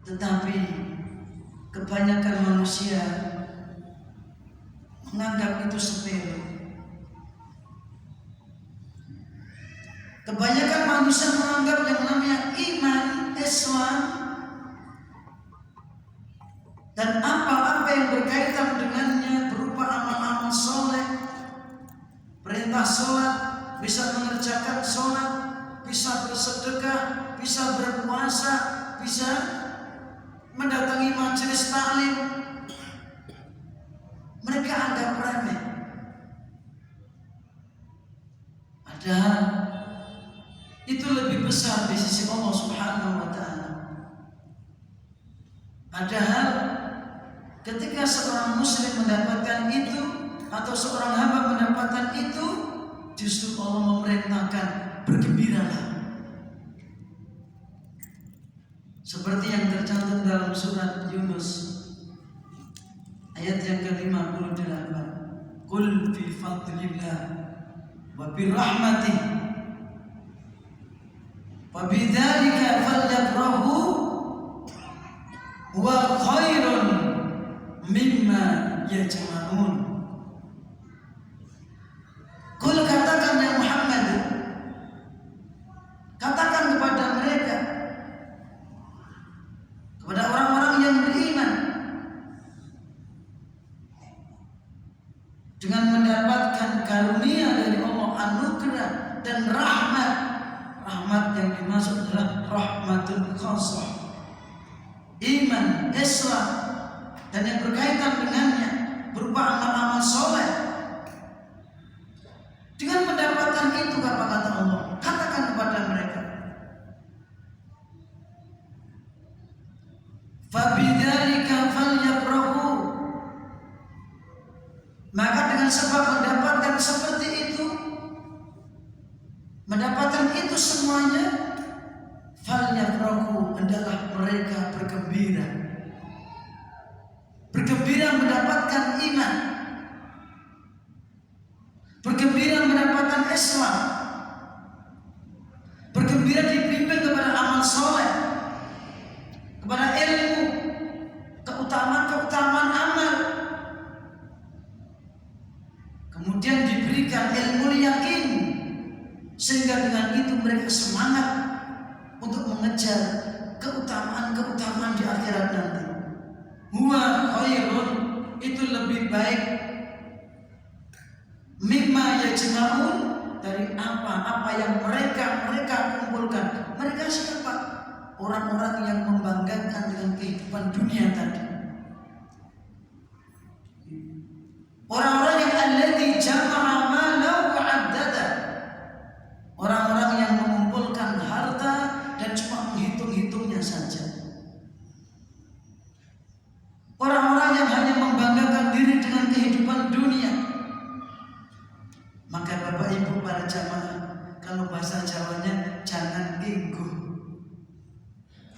Tetapi kebanyakan manusia menganggap itu sepele. Kebanyakan manusia menganggap yang namanya iman, Islam, dan apa-apa yang berkaitan dengannya berupa amal-amal soleh, perintah sholat, bisa mengerjakan sholat, bisa bersedekah, bisa berpuasa, bisa mendatangi majelis taklim, mereka anggap remeh. Padahal itu lebih besar di sisi Allah Subhanahu wa Ta'ala. Padahal ketika seorang muslim mendapatkan itu, atau seorang hamba mendapatkan itu, justru Allah memerintahkan bergembiralah. Seperti yang tercantum dalam surat Yunus ayat yang ke-58. Qul bi fadlillah wa bi rahmatih wa bidzalika falyafrahu wa khairun mimma yajma'un. Qul, katakan ya Muhammad, katakan kepada mereka, kepada orang-orang yang beriman, dengan mendapatkan karunia dari Allah, anugerah dan rahmat. Rahmat yang dimaksud adalah rahmatul khasah, iman, Islam, dan yang berkaitan dengannya berupa amal-amal soleh. Dengan mendapatkan itu, apa kata Allah? Katakan kepada mereka, fabidzalika falyafrahu, maka dengan sebab mendapatkan seperti itu, mendapatkan itu semuanya, falyafrahu, hendaklah mereka bergembira. Bergembira mendapatkan iman, bergembira mendapatkan Islam, bergembira dibimbing kepada amal soleh, kepada ilmu, keutamaan amal, kemudian diberikan ilmu yakin, sehingga dengan itu mereka semangat untuk mengejar keutamaan di akhirat nanti. Huwa khairun, itu lebih baik, mimma yajma'un, dari apa yang mereka kumpulkan. Mereka siapa? Orang-orang yang membanggakan dengan kehidupan dunia tadi. Orang-orang yang alladzi jama'a malahu 'addada, orang-orang yang mengumpulkan harta dan cuma menghitung-hitungnya saja. Orang-orang yang hanya membanggakan diri dengan kehidupan dunia. Maka Bapak Ibu para jamaah, kalau bahasa Jawanya, jangan ingguh,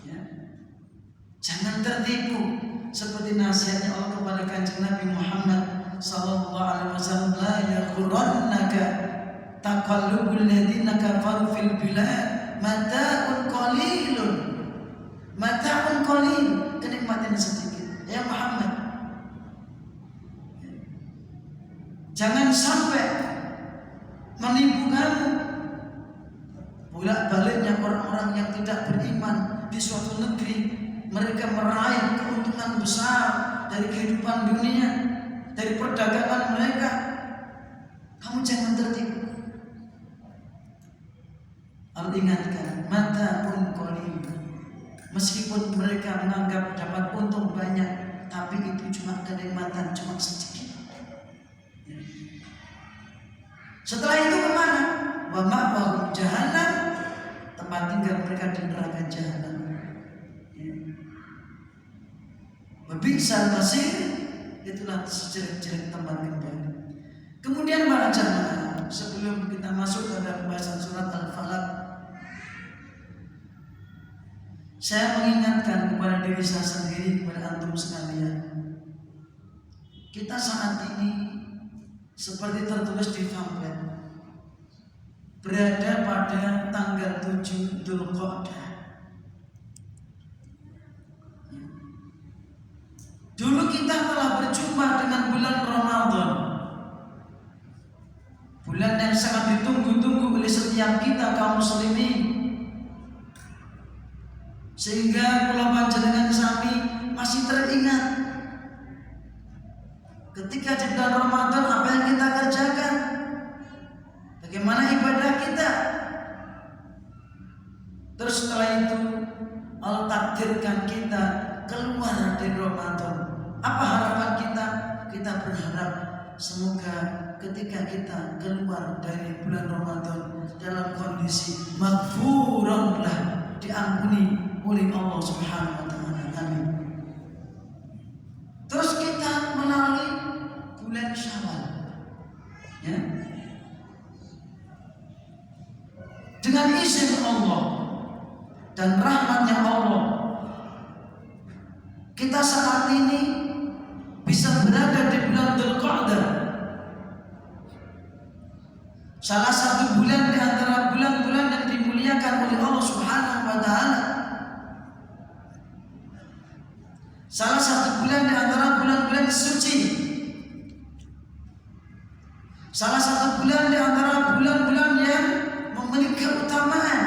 ya. Jangan tertipu seperti nasihatnya Allah kepada Kanjeng Nabi Muhammad sallallahu alaihi wasallam, la yaghurrannaka taqallubul ladzina kafaru fil bilad mata'un qalil, kenikmatan sedikit. Ya Muhammad, jangan sampai menipu kamu bolak-baliknya orang-orang yang tidak beriman di suatu negeri. Mereka meraih keuntungan besar dari kehidupan dunia, dari perdagangan mereka. Kamu jangan tertipu. Allah ingatkan, mata pun qalil, meskipun mereka menganggap dapat untung banyak, tapi itu cuma kenikmatan, cuma sedikit. Setelah itu kemana? Wa ma'wahum jahannam, tempat tinggal mereka di neraka jahanam. Wa bi'sal masir, itulah sejelek-jelek tempat kembali. Kemudian para jamaah, sebelum kita masuk ke dalam pembahasan surat Al-Falaq, saya mengingatkan kepada diri saya sendiri, kepada antum sekalian, kita saat ini seperti tertulis di pamflet, berada pada tanggal 7 Dzulqa'dah. Dulu kita telah berjumpa dengan bulan Ramadan, bulan yang sangat ditunggu-tunggu oleh setiap kita kaum muslimin, sehingga kula panjenengan sami masih teringat ketika di bulan Ramadan apa yang kita kerjakan, bagaimana ibadah kita. Terus setelah itu Allah takdirkan kita keluar dari Ramadan. Apa harapan kita? Kita berharap semoga ketika kita keluar dari bulan Ramadan dalam kondisi maghfuranlah, diampuni oleh Allah Subhanahu wa taala. Amin. Terus kita melalui bulan Syawal, ya, dengan izin Allah dan rahmatnya Allah, kita saat ini bisa berada di bulan Dzulqa'dah, salah satu bulan di antara bulan-bulan yang dimuliakan oleh Allah Subhanahu wa taala. Salah satu bulan di antara bulan-bulan suci. Salah satu bulan di antara bulan-bulan yang memiliki keutamaan,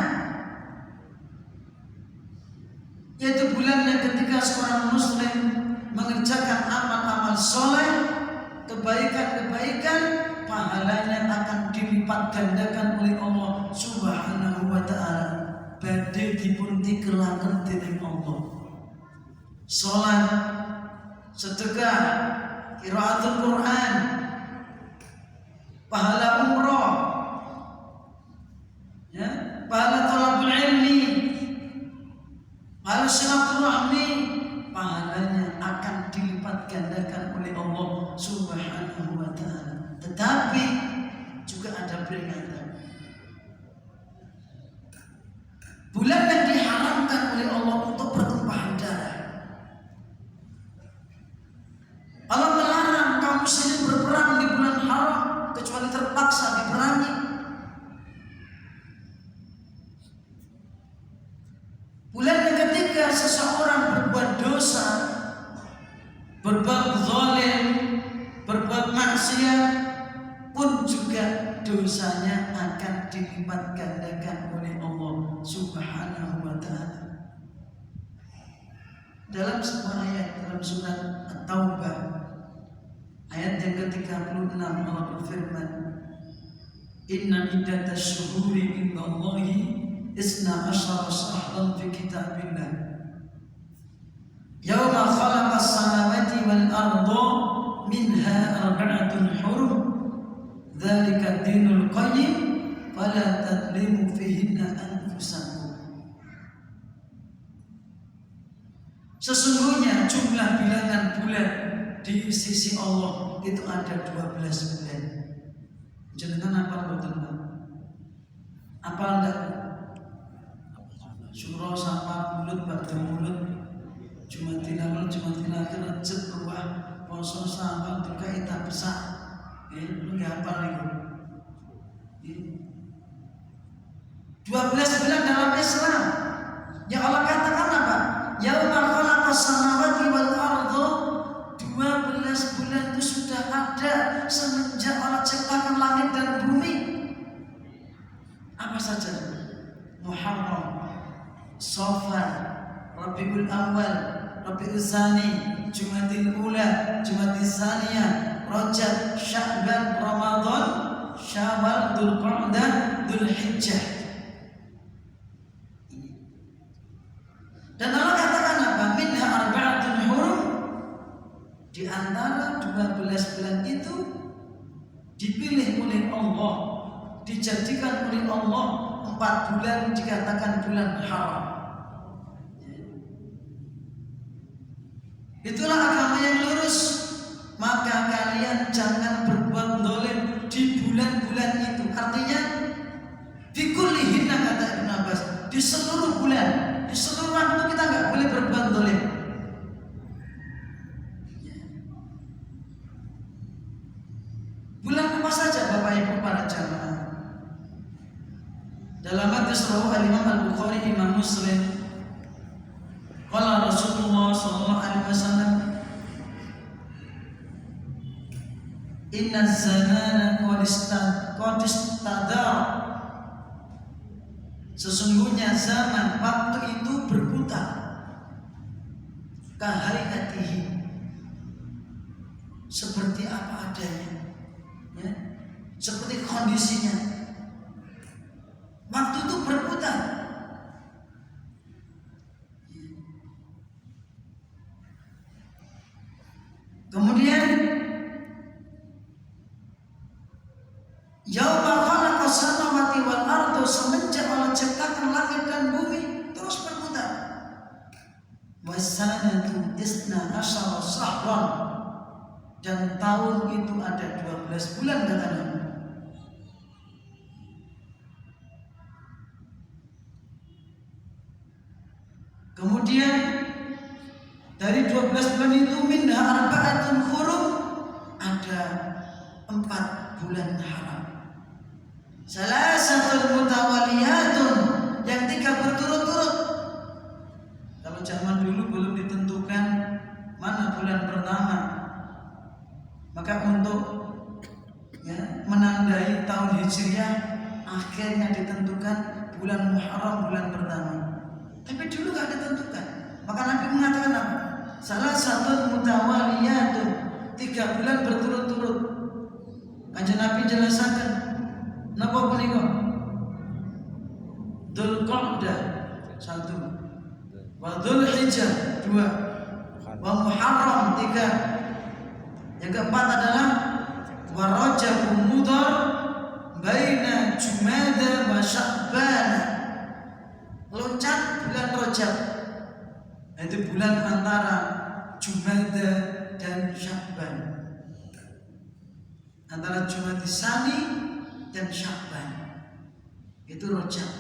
yaitu bulan yang ketika seorang muslim mengerjakan amal-amal soleh, kebaikan-kebaikan, pahalanya akan dilipat gandakan oleh Allah Subhanahu wa taala. Badhe dipun tikelaken dening Allah. Salat, sedekah, qiraatul Quran, pahala umrah, ya, pahala thalabul ilmi, pahala silaturahmi, pahalanya akan dilipat gandakan oleh Allah Subhanahu wa taala. Tetapi juga ada peringatan. Bulan yang diharamkan oleh Allah untuk pertumpahan darah. Allah melarang kaum muslimin berperang di bulan haram kecuali terpaksa diperangi. Bulan yang ketika seseorang berbuat dosa, berbuat zalim, berbuat maksiat, pun juga dosanya akan dilipat gandakan oleh Allah Subhanahu wa taala. Dalam sebuah ayat dalam surat At-Taubah ayat yang ke-36 Allah berfirman, "Inna iddatash syuhuri indallahi isna asyara syahran fi kitabillah yauma khalaqas samawati wal arda minha arba'atun hurum dzalika ad-dinul qayyim fala tadlimu fihinna anfusakum." Sesungguhnya jumlah bilangan bulan di sisi Allah itu ada 12 bulan. Jenengan hafal betul Pak? Hafal enggak? Syuro sama mulut ba'da mulut, Jumatil awal, Jumatil akhir, Rejab, Ruah, Poso, Syawal, Dzulqa'dah, kita bisa. Lu enggak hafal itu? 12 bulan dalam Islam. Yang Allah katakan apa? Yauma khalaqas samawati wal arda, 12 bulan itu sudah ada semenjak Allah ciptakan langit dan bumi. Apa saja? Muharram, Safar, Rabiul Awal, Rabiul Tsani, Jumadil Ula, Jumadil Tsaniyah, Rajab, Sya'ban, Ramadan, Syawal, Dzulqa'dah, Dzulhijjah. Dan Allah katakan apa? Minha arba'atun hurum. Di antara 12 bulan itu dipilih oleh Allah, dijadikan oleh Allah 4 bulan dikatakan bulan haram. Itulah agama yang lurus. Maka kalian jangan berbuat zalim di bulan-bulan itu. Artinya fikullihinna, kata Ibn Abbas, di seluruh bulan, di seluruh waktu kita nggak boleh berbuat zalim. Bulan apa saja Bapak Ibu para jamaah? Dalam hadis riwayat Imam Al-Bukhari, Imam Muslim, qala Rasulullah Inna zamana qad istadar. Sesungguhnya zaman, waktu itu berputar. Kahayatihi, seperti apa adanya, ya, seperti kondisinya. Waktu itu berputar. Kemudian yauma khalaqas samawati wal ardu, semenjak Allah ciptakan langit dan bumi terus berputar. Wasanatu isna asyara syahran, dan tahun itu ada 12 bulan kata Nabi. Kemudian dari 12 bulan itu minha arba'atun hurum, ada 4 bulan haram. Salasatul mutawaliyatun, yang 3 berturut-turut. Kalau zaman dulu belum ditentukan mana bulan pertama, maka untuk menandai tahun Hijriah akhirnya ditentukan bulan Muharram, bulan pertama. Tapi dulu gak ditentukan. Maka Nabi mengatakan apa? Salah satu mutawaliyatun, 3 bulan berturut-turut. Kanjeng Nabi jelaskan napa punika? Dzulqa'dah 1, wa Dzulhijjah 2, wa Muharram 3. Yang keempat adalah wa Rajab Mudhar baina Jumada wa Sya'ban. Loncat bulan Rajab, itu bulan antara Jumada dan Sya'ban, antara Jumada Tsani dan Sya'ban, itu Rajab.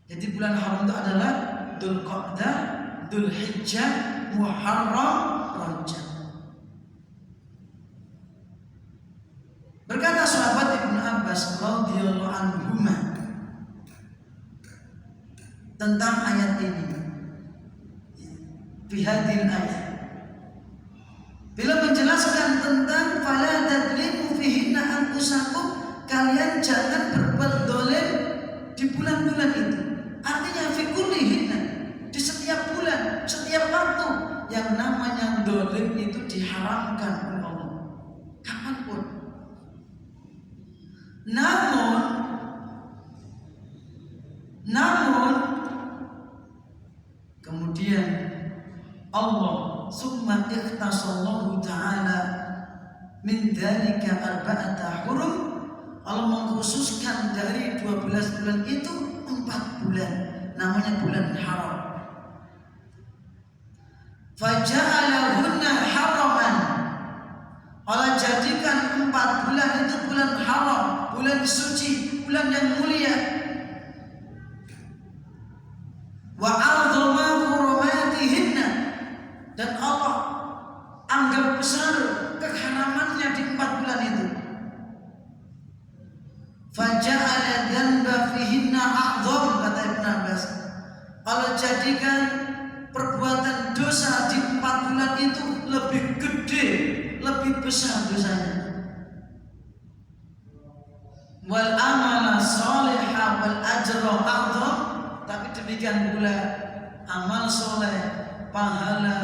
Jadi bulan haram itu adalah Dzulqa'dah, Dzulhijjah, Muharram, Rajab. Berkata sahabat Ibnu Abbas radhiyallahu anhuma tentang ayat ini, fi hadhil ayat, bila menjelaskan tentang fala tadlimu fihinna anfusakum, kalian jangan berbuat dolim di bulan-bulan itu. Artinya fi kullihinna, di setiap bulan, setiap waktu, yang namanya dolim itu diharamkan oleh Allah kapanpun. Namun kemudian Allah summa ikhtasallahu ta'ala min dzalika arba'ata hurum, Allah mengkhususkan dari 12 bulan itu 4 bulan, namanya bulan haram. Faja'alahunna haraman, Allah jadikan 4 bulan itu bulan haram, bulan suci, bulan yang mulia. Wa a'dhama hurumatihinna, dan Allah anggap besar keharamannya di 4 bulan itu. Faja'ala dhanba fihinna a'dham, kata Ibnu Abbas, Allah jadikan perbuatan dosa di 4 bulan itu lebih gede, lebih besar dosanya. Wal amala shalihah wal ajra a'dham, tapi demikian pula amal soleh, pahala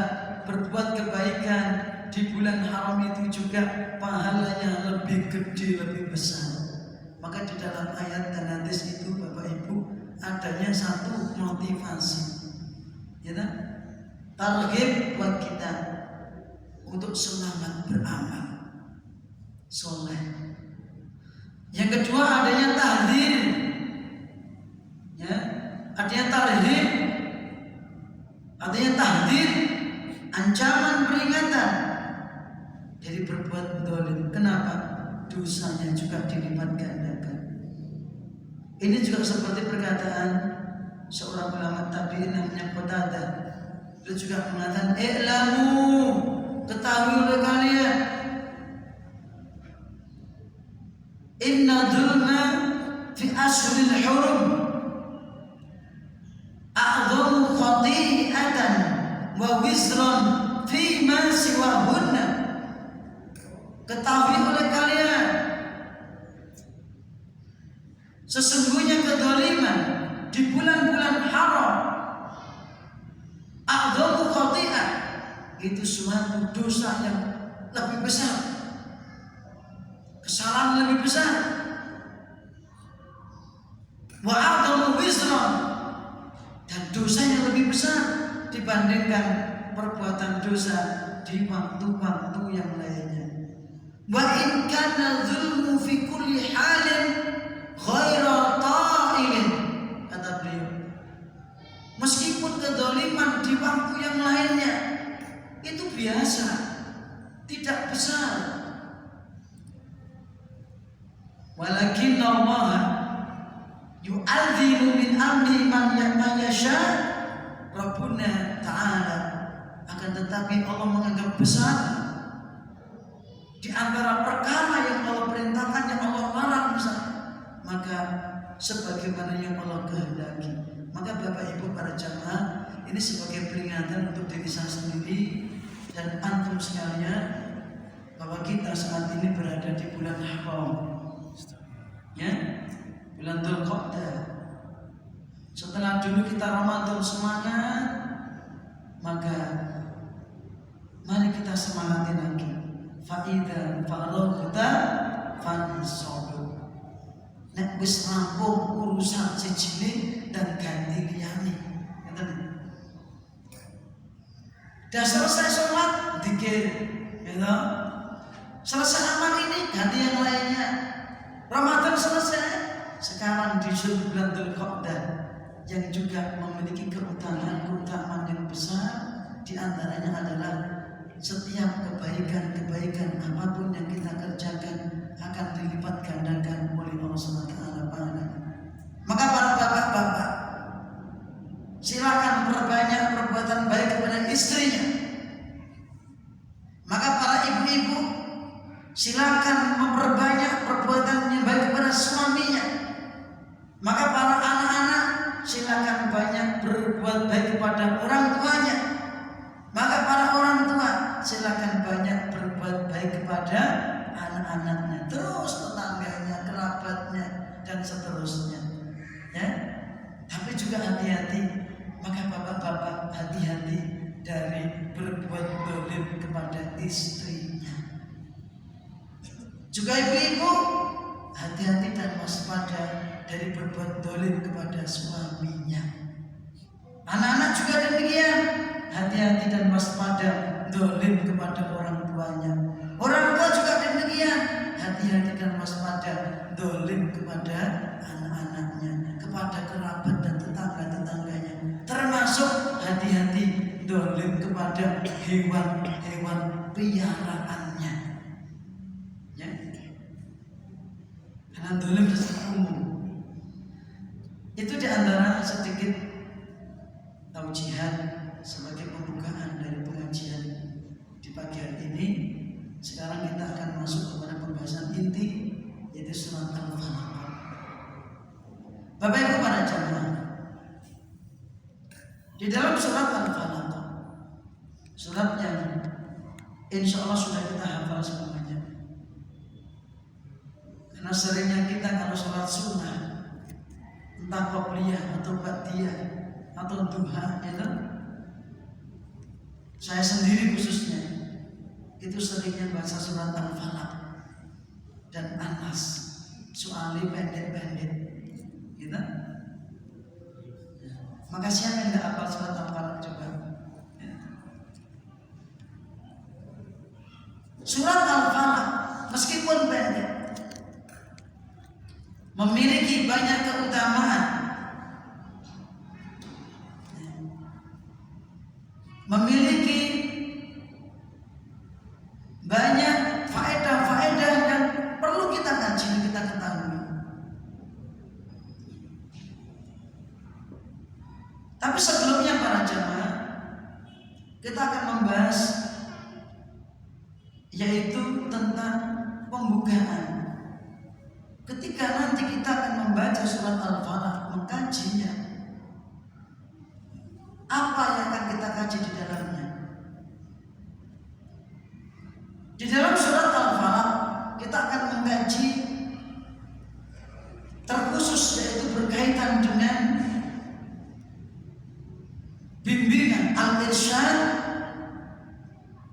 berbuat kebaikan di bulan haram itu juga pahalanya lebih gede, lebih besar. Maka di dalam ayat dan hadis itu Bapak Ibu adanya satu motivasi, ya kan? Targhib buat kita untuk semangat beramal soleh. Yang kedua adanya tahdzir, ya, adanya tarhib, adanya tahdzir, ancaman, peringatan dari berbuat zalim. Kenapa? Dosanya juga dilipat gandakan. Ini juga seperti perkataan seorang ulama tabi'in namanya Qatadah. Dia juga mengatakan, "I'lamu, ketahui oleh kalian, inna dzulma fi ashhuril hurum a'dhamu khati'atan wa wizran fi ma siwahunna." Ketahui oleh kalian, sesungguhnya kezaliman di bulan-bulan haram a'dhamu khati'ah, itu suatu dosa yang lebih besar, kesalahan lebih besar. Wa a'dhamu wizra, dan dosanya lebih besar dibandingkan perbuatan dosa di waktu-waktu yang lainnya. Wa in kana dzulmu fi kulli halin ghaira ta'ilin, kata beliau, meskipun kezaliman di waktu yang lainnya itu biasa, tidak besar, walakin Allah yu'adzimu min amri man yasha, Rabbuna ta'ala, akan tetapi Allah menganggap besar di antara perkara yang Allah perintahkan, yang Allah larang besar, maka sebagaimana yang Allah kehendaki. Maka Bapak Ibu para jamaah, ini sebagai peringatan untuk diri saya sendiri dan antum sekalian, bahwa kita saat ini berada di bulan haram, ya, bulan Dzulqa'dah. Setelah dulu kita Ramadan semangat, maka mari kita semangati lagi. Fa'idha fa'araghta fansab, nek wis rampung urusan sejine dan ganti liyane. Dah selesai sholat, dikir, ya, selesai amal ini ganti yang lainnya. Ramadan selesai, sekarang di bulan Dzulqa'dah yang juga memiliki keutamaan yang besar. Di antaranya adalah setiap kebaikan apapun yang kita kerjakan akan dilipat gandakan oleh Allah SWT. Maka para bapak-bapak, silakan perbanyak perbuatan baik kepada istrinya. Maka para ibu-ibu, silakan memperbanyak perbuatan yang baik kepada suaminya. Maka para anak-anak, silakan banyak berbuat baik kepada orang tuanya. Maka para orang tua, silakan banyak berbuat baik kepada anak-anaknya, terus tetangganya, kerabatnya, dan seterusnya. Ya, tapi juga hati-hati. Maka bapak-bapak, hati-hati dari berbuat zalim kepada istrinya. Juga ibu-ibu, hati-hati dan waspada dari berbuat zalim kepada suaminya. Anak-anak juga demikian, hati-hati dan waspada zalim kepada orang tuanya. Orang tua juga demikian, hati-hati dan waspada zalim kepada anak-anaknya, kepada kerabat dan tetangga-tetangganya. Termasuk hati-hati zalim kepada hewan-hewan peliharaannya. Ya. Karena zalim secara umum. Itu diantara sedikit taujihan sebagai pembukaan dari pengajian di pagi hari ini. Sekarang kita akan masuk kepada pembahasan inti, yaitu surat Al-Falaq. Bapak Ibu para jamaah, di dalam surat Al-Falaq, surat yang insya Allah sudah kita hafal semuanya. Karena seringnya kita kalau sholat sunnah, entah qobliyah atau ba'diyah atau duha, ya kan? Saya sendiri khususnya itu seringnya baca surat Al-Falaq dan An-Nas, soalnya pendek-pendek, gitu. Maka siapa yang tidak hafal surat Al-Falaq coba? Ya. Surat Al-Falaq meskipun pendek, memiliki banyak keutamaan, memiliki banyak faedah-faedah yang perlu kita kaji, kita ketahui. Tapi sebelumnya para jamaah, kita akan membahas yaitu tentang pembukaan. Ketika nanti kita akan membaca surat Al-Falaq, mengkajinya, apa yang akan kita kaji di dalamnya? Di dalam surat Al-Falaq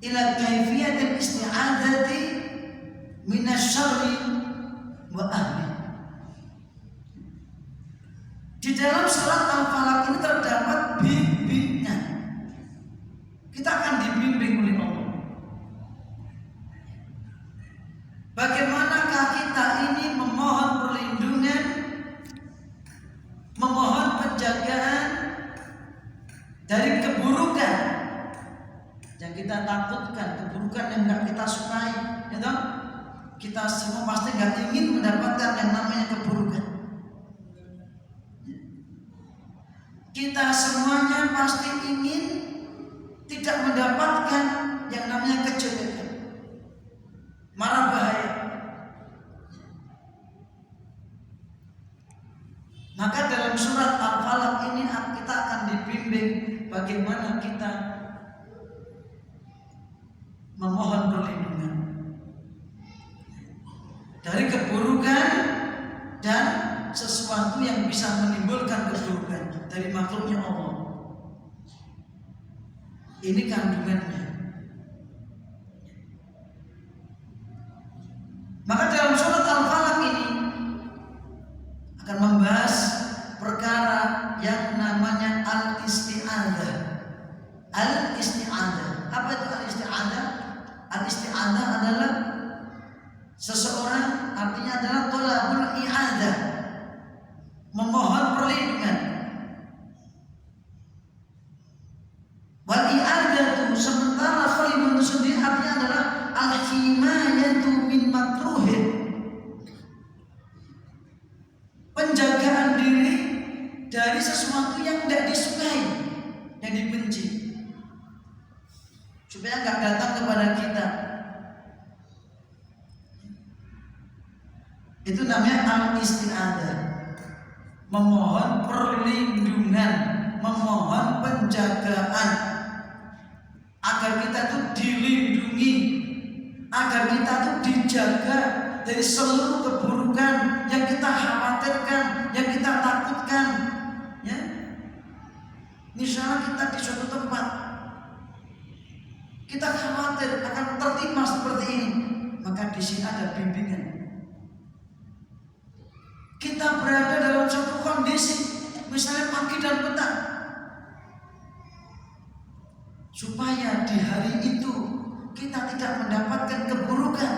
ila kaifiyatil isti'adzati minasyarri wa ahli. Di dalam surat Al-Falaq ini terdapat bimbingan. Kita akan dibimbing oleh Allah. Bagaimanakah kita ini memohon perlindungan, memohon penjagaan dari keburukan yang kita takutkan, keburukan yang enggak kita sukai, ya toh? Kita semua pasti enggak ingin mendapatkan yang namanya keburukan. Kita semuanya pasti ingin tidak mendapatkan yang namanya kejelekan, mara bahaya. Maka dalam surat Al-Falaq ini kita akan dibimbing bagaimana kita memohon perlindungan dari keburukan dan sesuatu yang bisa menimbulkan keburukan dari makhluknya Allah. Ini kandungannya. Maka dalam surat Al-Falaq ini akan membahas perkara yang namanya al-isti'adzah. Al-isti'adzah. Apa itu al-isti'adzah? Al-isti'adzah adalah seseorang, artinya adalah thalabul i'adzah, memohon perlindungan. Wal i'adzatu, sementara kalimat sendiri artinya adalah al-himayatu min makruhin, penjagaan diri dari sesuatu yang tidak disukai, yang dibenci, supaya nggak datang kepada kita. Itu namanya al-isti'adzah, memohon perlindungan, memohon penjagaan agar kita itu dilindungi, agar kita itu dijaga dari seluruh keburukan yang kita khawatirkan, yang kita takutkan. Ya, misalnya kita di suatu tempat, kita khawatir akan tertimpa seperti ini, maka di sini ada bimbingan. Kita berada dalam suatu kondisi, misalnya pagi dan petang, supaya di hari itu kita tidak mendapatkan keburukan.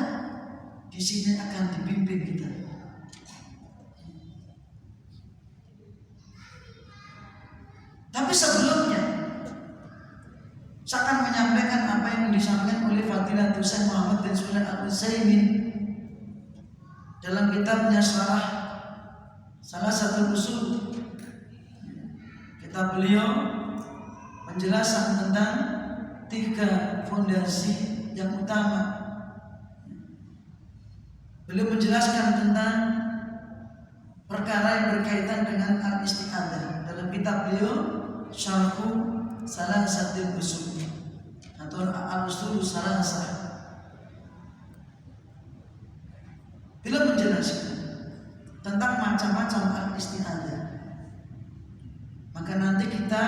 Di sini akan dibimbing kita. Tapi sebelumnya, saya akan menyampaikan apa yang disampaikan oleh Fadilatul Syekh Muhammad bin Shalih Al-Utsaimin dalam kitabnya salah satu usul. Kitab beliau penjelasan tentang 3 fondasi yang utama. Beliau menjelaskan tentang perkara yang berkaitan dengan al-isti'adzah dalam kitab beliau Syarhu Salasatil Usul atau Al-Usul Salasah. Beliau menjelaskan tentang macam-macam al-isti'adzah. Maka nanti kita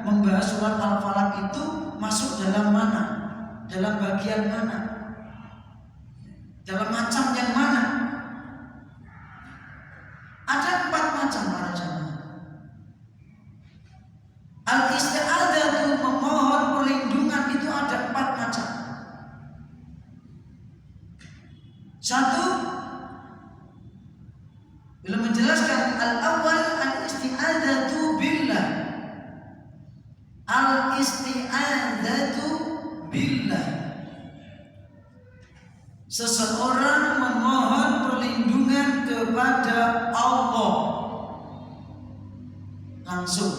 membahas surat Al-Falaq itu masuk dalam mana? Dalam bagian mana? Dalam macam yang mana? Ada 4 macam para jamaah. Al-isti'adzah itu memohon perlindungan itu ada 4 macam. 1, bila menjelaskan al-awwal al-isti'adzatu billah. Al-isti'adzatu billah, seseorang memohon perlindungan kepada Allah langsung.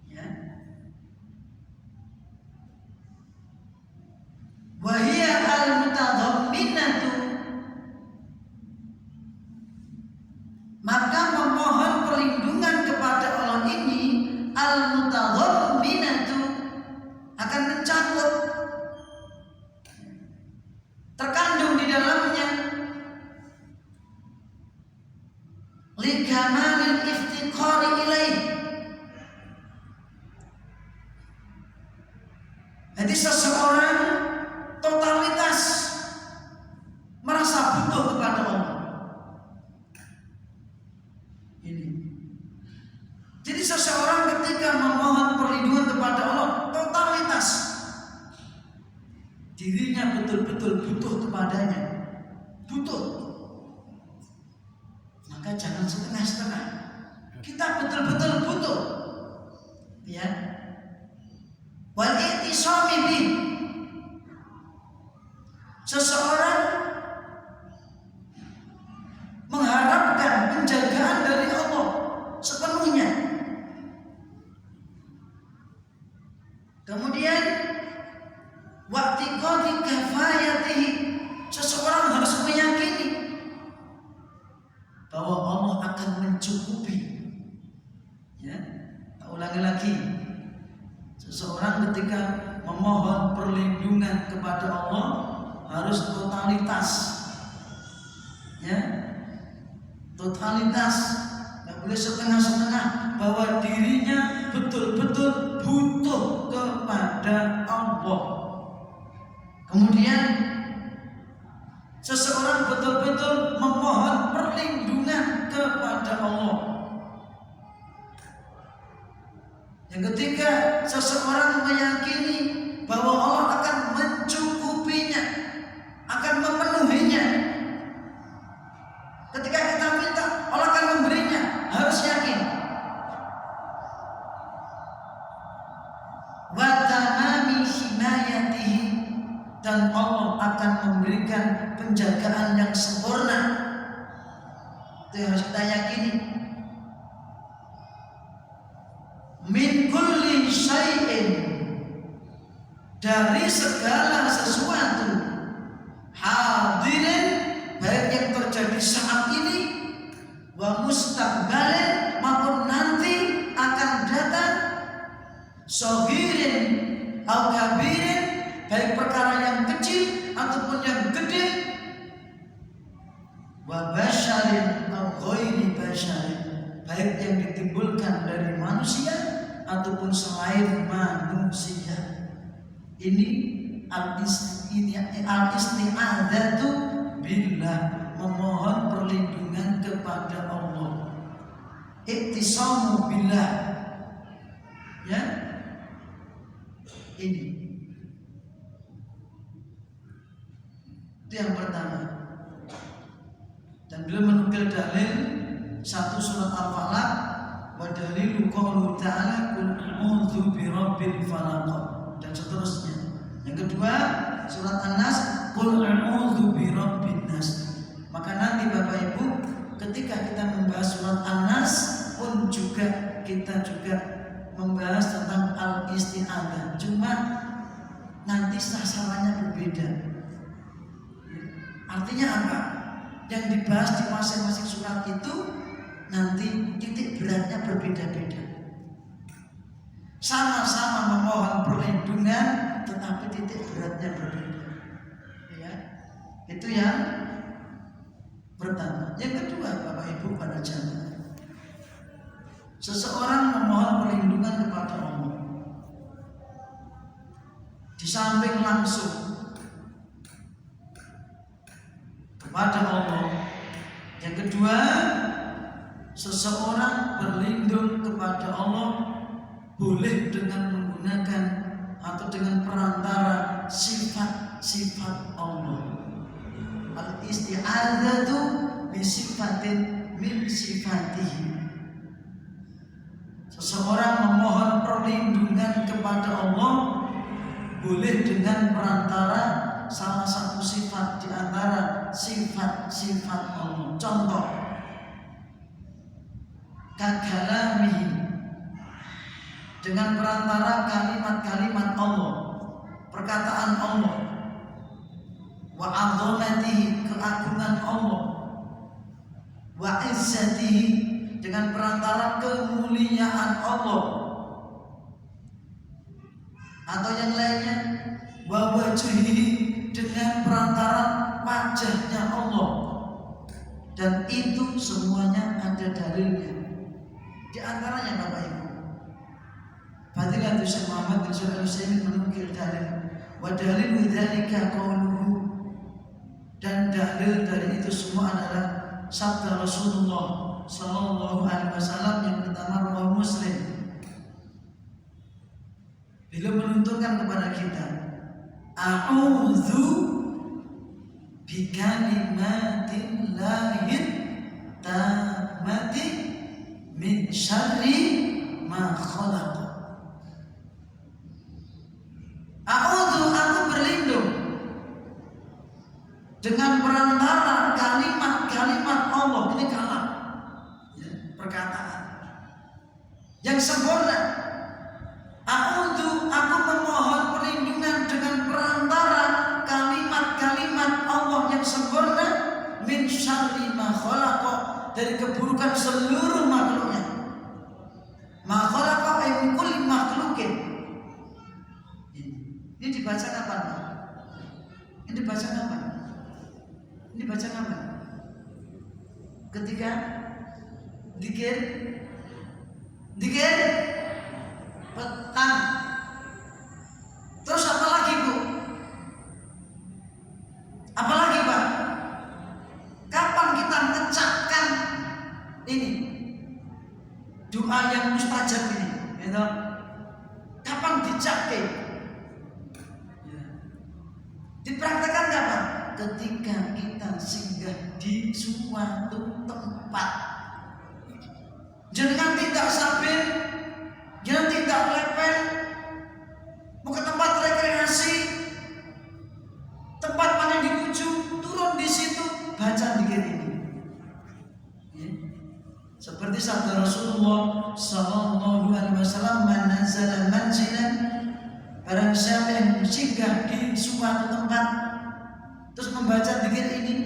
Ya. Wa hiya al-mutadhamminatu, maka memohon perlindungan kepada Allah ini al-mutadhamminatu akan mencakup, terkandung di dalamnya li kamalil iftiqari ilaih, Jadi seseorang totalitas merasa butuh kepada Allah. Ini. Jadi seseorang ketika memohon perlindungan kepada Allah, totalitas dirinya betul-betul butuh kepadanya, butuh. Maka jangan setengah-setengah. Kita betul-betul butuh, ya. Wal i'tisami bi. Seseorang mengharapkan penjagaan dari Allah sepenuhnya. Kemudian wa'tiqadi kifayatihi. Seseorang harus meyakini bahwa Allah akan mencukupi. Ya, tak ulangi lagi. Seseorang ketika memohon perlindungan kepada Allah harus totalitas, ya, totalitas, nggak boleh setengah-setengah, bahwa dirinya betul-betul butuh kepada Allah. Kemudian seseorang betul-betul memohon perlindungan kepada Allah. Yang ketiga, seseorang meyakini bahwa Allah akan mencukupinya, akan memenuhinya. Ketika kita minta, Allah akan memberinya, harus yakin. Wa tamami himayatihi, dan Allah akan memberikan penjagaan yang sempurna. Itu yang harus kita yakini. Min kulli syai'in, dari segala sesuatu, hadirin, baik yang terjadi saat ini, wa mustaqbalin, maupun nanti akan datang, saghirin au kabirin, baik perkara yang kecil ataupun yang gede, wa basyarin au ghairi basyarin, baik yang ditimbulkan dari manusia ataupun selain manusia. Ini al-isti'adzatu billah, memohon perlindungan kepada Allah. Iktisamu billah, ya, ini itu yang pertama. Dan beliau menukil dalil satu surat Al-Falaq, wa dalilu qawlu ta'ala qul a'udzu birabbil falaq, dan seterusnya. Yang kedua surat An-Nas, qul a'udzu birabbin nas. Maka nanti Bapak Ibu ketika kita membahas surat An-Nas pun juga kita juga membahas tentang al-isti'adzah, cuma nanti sasarannya berbeda. Artinya apa? Yang dibahas di masing-masing surat itu nanti titik beratnya berbeda-beda. Sama-sama memohon perlindungan, tetapi titik beratnya berbeda. Ya, itu yang pertama. Yang kedua, Bapak Ibu para jamaah, seseorang memohon perlindungan kepada Allah, di samping langsung kepada Allah. Yang kedua, seseorang berlindung kepada Allah boleh dengan menggunakan atau dengan perantara sifat-sifat Allah. Al-isti'adzatu bi sifatin min sifatihi. Seseorang memohon perlindungan kepada Allah boleh dengan perantara salah satu sifat di antara sifat-sifat Allah. Contoh, kakalamihi, dengan perantara kalimat-kalimat Allah, perkataan Allah, wa azamatihi, keagungan Allah, wa izzatihi, dengan perantara kemuliaan Allah, atau yang lainnya, wa wajhihi, dengan perantara wajahnya Allah. Dan itu semuanya ada dalilnya. Di antaranya Bapak Ibu, Fadilatul Syekh Muhammad bin Shalih Al-Utsaimin menukil dalil Wa dalil dzalika qauluhu, dan dalil dari itu semua adalah sabda Rasulullah sallallahu alaihi wasallam yang pertama riwayat Muslim. Beliau menuntunkan kepada kita, a'udzu bikalimatillahi tammati min syarri ma khalaq. A'udzu, aku berlindung dengan perantara kalimat-kalimat Allah. Ini kalam, ya, perkataan yang sempurna. A'udzu, aku memohon perlindungan dengan perantara kalimat-kalimat Allah yang sempurna, min syarri ma khalaq, dari keburukan seluruh makhluknya. Ma khalaq ay kulli makhlukin. Ini dibaca kapan? Ini dibaca kapan? Ini baca kapan? Ketika zikir petang. Terus apa lagi, Bu? Apa lagi, Pak? Kapan kita ngecapkan ini doa yang mustajab ini? Gitu? Kapan dicapke? Dipraktekkan kapan? Ketika kita singgah di suatu tempat. Jangan tidak sabar, jangan tidak lepel, mau ke tempat rekreasi, tempat mana dituju, turun di situ, baca zikir ini. Ya. Seperti sabda Rasulullah sallallahu alaihi wasallam, "Man nazala manzilan", barang siapa yang singgah di suatu tempat terus membaca zikir ini,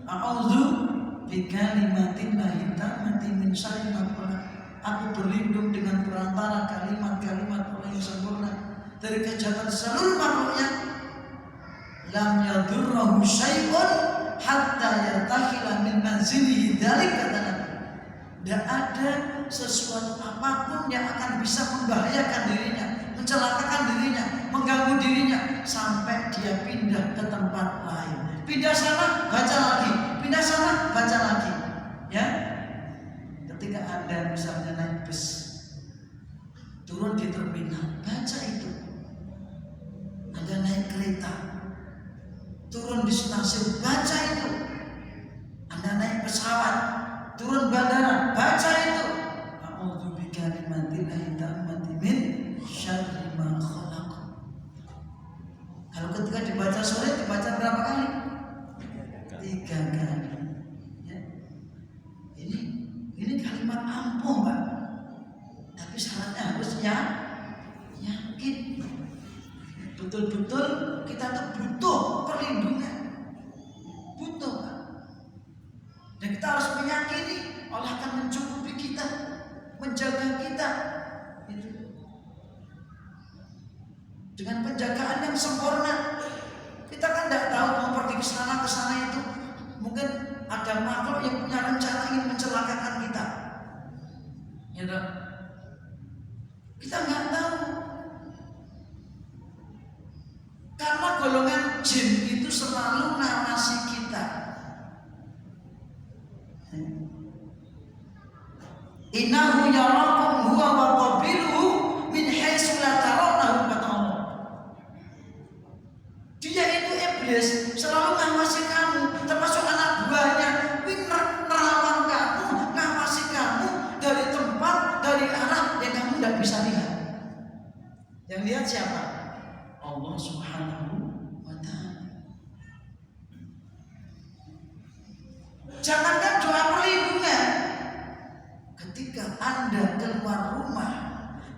a'udzu bikalimatillahi tammati min syarri ma khalaq, aku berlindung dengan perantara kalimat-kalimat Allah yang sempurna dari kejahatan seluruh makhluknya. Lam yadurruhu syai'un hatta yartakhila min manzilihi dzalik, kata Nabi. Tidak ada sesuatu apapun yang akan bisa membahayakan dirinya, mencelakakan dirinya, mengganggu dirinya sampai dia pindah ke tempat lain. Pindah sana, baca lagi. Pindah sana, baca lagi. Ya. Ketika Anda misalnya naik bus, turun di terminal, baca itu. Anda naik kereta, turun di stasiun, baca itu. Anda naik pesawat, turun bandara, baca itu. A'udzu bikalimatillahi tammati min syarri ma khalaq. Kalau ketika dibaca sore, dibaca berapa kali? 3 kali. Ya. Ini kalimat ampuh, Pak. Tapi syaratnya harus yakin. Betul-betul kita tuh butuh perlindungan. Butuh, Pak. Dan kita harus meyakini Allah akan mencukupi kita, menjaga kita. Itu. Dengan penjagaan yang sempurna. Kita kan tidak tahu mau pergi ke sana itu. Mungkin ada makhluk yang punya rencana ingin mencelakakan kita. Ya, kita nggak tahu. Karena golongan jin itu selalu ngawasi kita. Innahu yarakum huwa wa qabiluhu min haitsu la tarawnahum, kata Allah. Dia itu iblis, selalu ngawasi kamu, termasuk anak buahnya. Nerawang kamu, ngawasi kamu dari tempat, dari arah yang kamu tidak bisa lihat. Yang lihat siapa? Allah Subhanahu wa ta'ala. Jangankan doa perlindungan, ketika Anda keluar rumah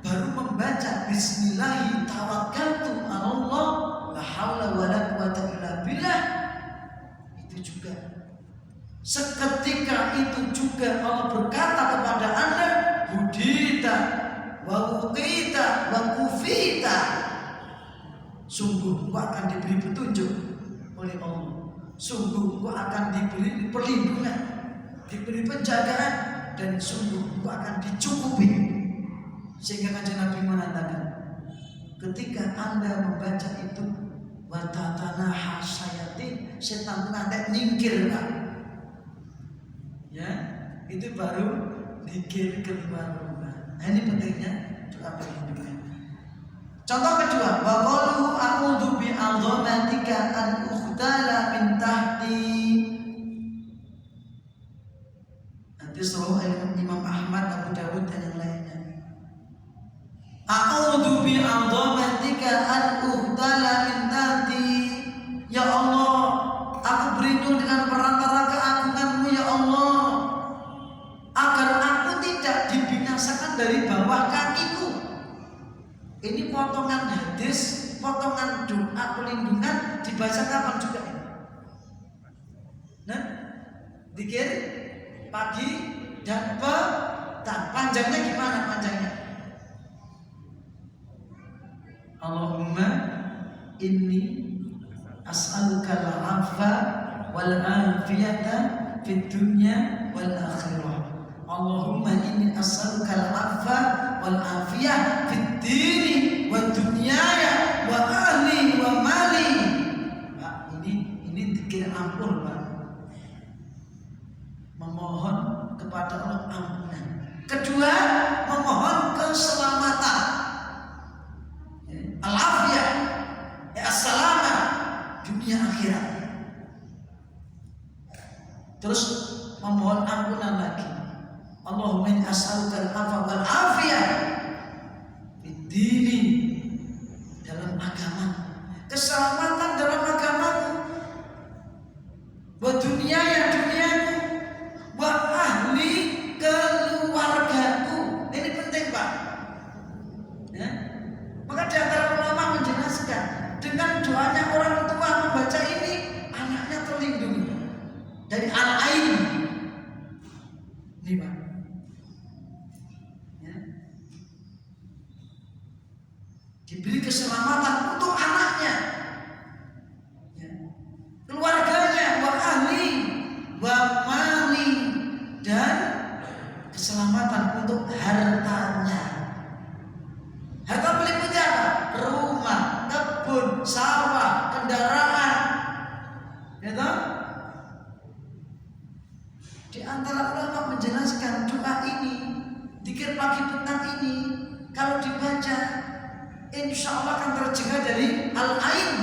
baru membaca bismillahi tawakkaltu 'alallah la haula wala quwata illa billah, itu juga seketika itu juga Allah berkata kepada Anda, hudita wa uqita wa kufita, sungguh engkau akan diberi petunjuk oleh Allah, sungguh engkau akan diberi perlindungan, diberi penjagaan, dan sungguh engkau akan dicukupi. Sehingga Kanjeng Nabi mengatakan, ketika Anda membaca itu, wa tatanaha syayatin, setan ngantek nyingkir Pak. Ya, itu baru zikir keluar rumah. Nah, ini pentingnya doa perlindungan. Contoh kedua, wa qalu a'udzu bi'azamatika an ukhtala min tahti. Nanti surah Imam Ahmad, Abu Dawud dan yang lainnya. A'udzu bi'azamatika an ukhtala min tahti. Ya Allah, aku berlindung dengan perantara keagungan-Mu ya Allah, agar aku tidak dibinasakan dari bawah kakiku. Ini potongan hadis, potongan doa perlindungan dibaca kapan juga ini? Nah, zikir pagi dan petang. Panjangnya gimana panjangnya? Allahumma inni as'aluka al-'afwa wal 'afiyata fid dunya wal akhirah. Allahumma inni as'aluka al-'afwa wal 'afiyah fid dini wad dunyaya wa ahli wa mali. Pak, ini zikir ampun, Pak. Memohon kepada Allah ampunan. Kedua, memohon keselamatan. Al-'afiyah, as-salamah dunia akhirat. Terus memohon ampunan lagi. Allahumma inni as'aluka al-'afwa wal 'afiyah fid dini, dalam agama, keselamatan dalam agamaku, wa dunia ya duniaku, wa ahli keluargaku. Ini penting, Pak. Ya? Maka di antara ulama menjelaskan, dengan doanya orang tua membaca ini, anaknya terlindungi dari al-ain. Ini, Pak. Ya. Diberi keselamatan untuk anaknya, ya. Keluarganya, wa ahli wa mali, dan keselamatan untuk hartanya. Harta berikutnya apa? Rumah, kebun, sawah, kendaraan. Ya toh? Di antara ulama menjelaskan doa ini, zikir pagi petang ini, kalau dibaca, insya Allah akan terjaga dari al-ain.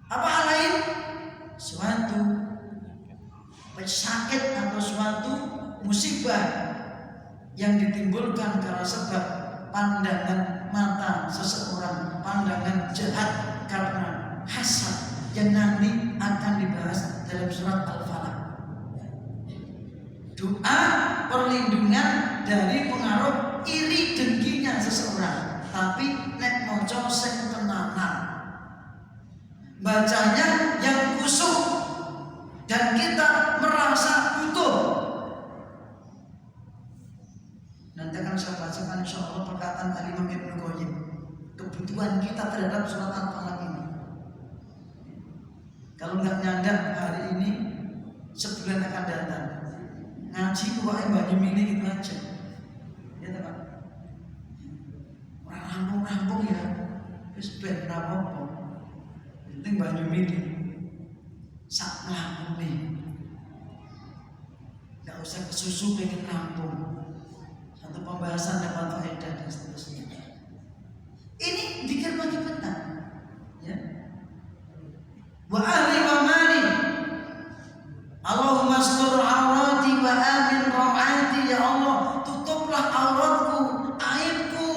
Apa al-ain? Suatu pesakit atau suatu musibah yang ditimbulkan karena sebab pandangan mata seseorang, pandangan jahat karena hasad, yang nanti akan dibahas dalam surat Al-Falaq. Doa perlindungan dari pengaruh iri dengkinya seseorang. Tapi nek moco sing tenanan, bacanya yang khusyuk dan kita merasa butuh. Nanti akan saya bacakan insya Allah perkataan Al-Imam Ibnu Qayyim, kebutuhan kita terhadap surat Al-Falaq ini. Kalau nggak nyadar hari ini, sebulan akan datang. Ngaji kuwae baju mini gitu aja. Ya Pak. Orang rampung-rampung ya. Wis ben apa-apa. Penting baju mini. Sak nglampune. Enggak usah kesusu pengen rampung. Satu pembahasan dapat faedah dan seterusnya. Ini zikir pagi petang. Ya. Wa ahli wa mali. Allahumma astur aurati wa amin rawati. Ya Allah, tutuplah auratku, aibku.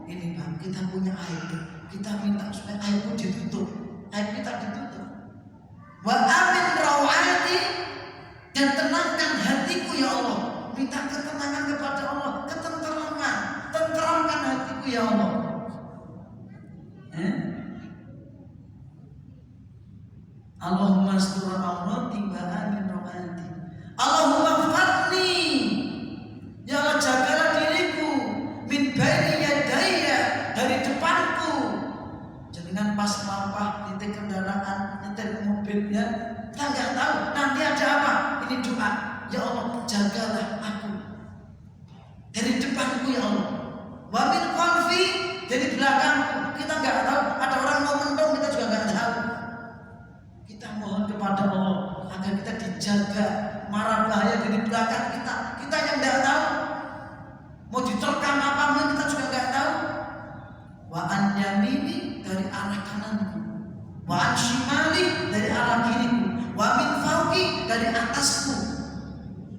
Ini Pak, kita punya aib. Kita minta supaya aibku ditutup. Aib kita ditutup. Wa amin rawati, dan tenangkan hatiku ya Allah. Minta ketenangan kepada Allah, ketenteraman, tenteramkan hatiku ya Allah. Allahumma astur aurati wa amin rawati. Allahumma fatni, ya Allah jagalah diriku, min baini yadayya, dari depanku. Jangan pas lampah nyetir kendaraan, nyetir mobil ya. Kita nggak tahu nanti ada apa. Ini doa, ya Allah jagalah aku dari depanku ya Allah. Wa min khalfi, dari belakangku. Kita nggak tahu ada orang wa an shimali dari arah kiriku, wa min fawqi dari atasku.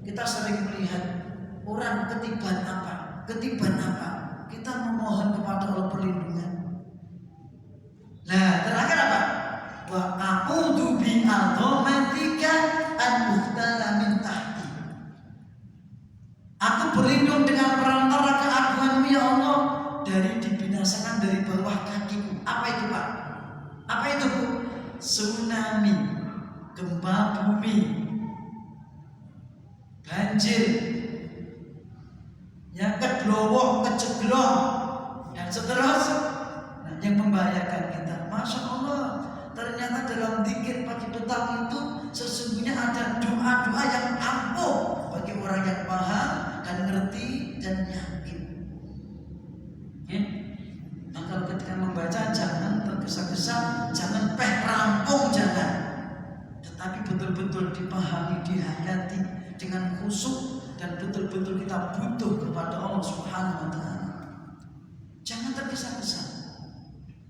Kita sering melihat orang ketiban apa? Kita memohon kepada Allah perlindungan. Nah, terakhir apa? Wa a'udzu bi a'dhamatika an uhtala min tahti. Aku berlindung dengan perantara keagungan-Mu ya Allah dari dibinasakan dari bawah kakiku. Apa itu, Pak? Apa itu, Bu? Tsunami, gempa bumi, banjir, ya kedlowok, keceglong, dan seterusnya. Nah, yang membahayakan kita. Masya Allah, ternyata dalam zikir pagi petang itu sesungguhnya ada doa-doa yang ampuh bagi orang yang paham dan ngerti dan yakin. Nah, kalau ketika membaca jangan tergesa-gesa, jangan rampung, jangan, tetapi betul-betul dipahami, dihayati dengan khusyuk dan betul-betul kita butuh kepada Allah Subhanahu wa taala. Jangan tergesa-gesa.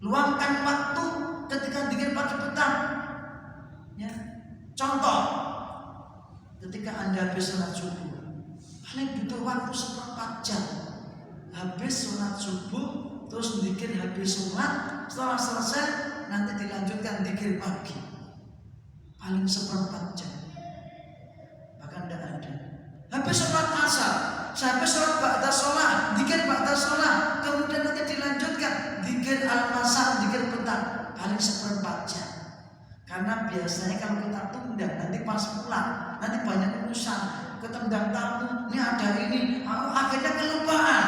Luangkan waktu ketika zikir pagi petang. Ya. Contoh, ketika Anda habis sholat subuh, paling butuh waktu 1/4 jam. Habis sholat subuh, terus zikir habis sholat, setelah selesai nanti dilanjutkan zikir pagi. Paling 1/4 jam. Bahkan tidak ada. Habis sholat asar, habis sholat ba'da sholat, zikir ba'da sholat, kemudian nanti dilanjutkan zikir al-masar, zikir petang, paling 1/4 jam. Karena biasanya kalau kita tunda, nanti pas pulang, nanti banyak urusan, ketendang tamu, ini ada ini, akhirnya kelupaan.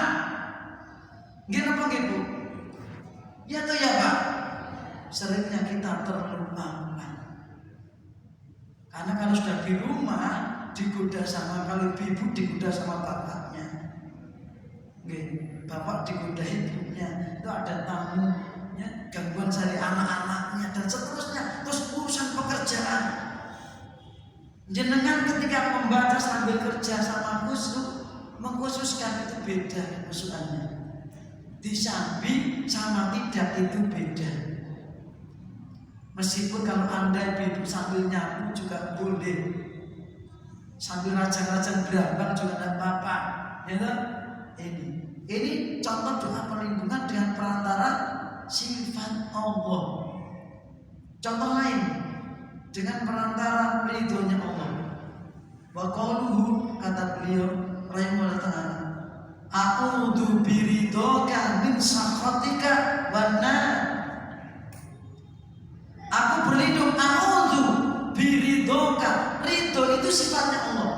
Gimana apa gitu? Ya tuh ya Pak. Seringnya kita terlupakan. Karena kalau sudah di rumah digoda sama, kalau ibu digoda sama bapaknya, bapak digoda ibunya, itu ada tamunya, gangguan dari anak-anaknya dan seterusnya, terus urusan pekerjaan. Jenengan ketika membaca sambil kerja sama khusyuk, mengkhususkan itu beda khusyukannya. Disambi sama tidak itu beda. Meskipun kalau Anda ibu sambil nyapu juga boleh, sambil rajang-rajang berambang juga tidak apa-apa, ya kan? Ini contoh doa perlindungan dengan perantara sifat Allah. Contoh lain dengan perantara ridhonya Allah. Wa qauluhu, kata beliau rahimahullah ta'ala, a'udzu biridhoka min sakhatika wan nar. Aku berlindung, a'udzu biridhoka. Ridho itu sifatnya Allah.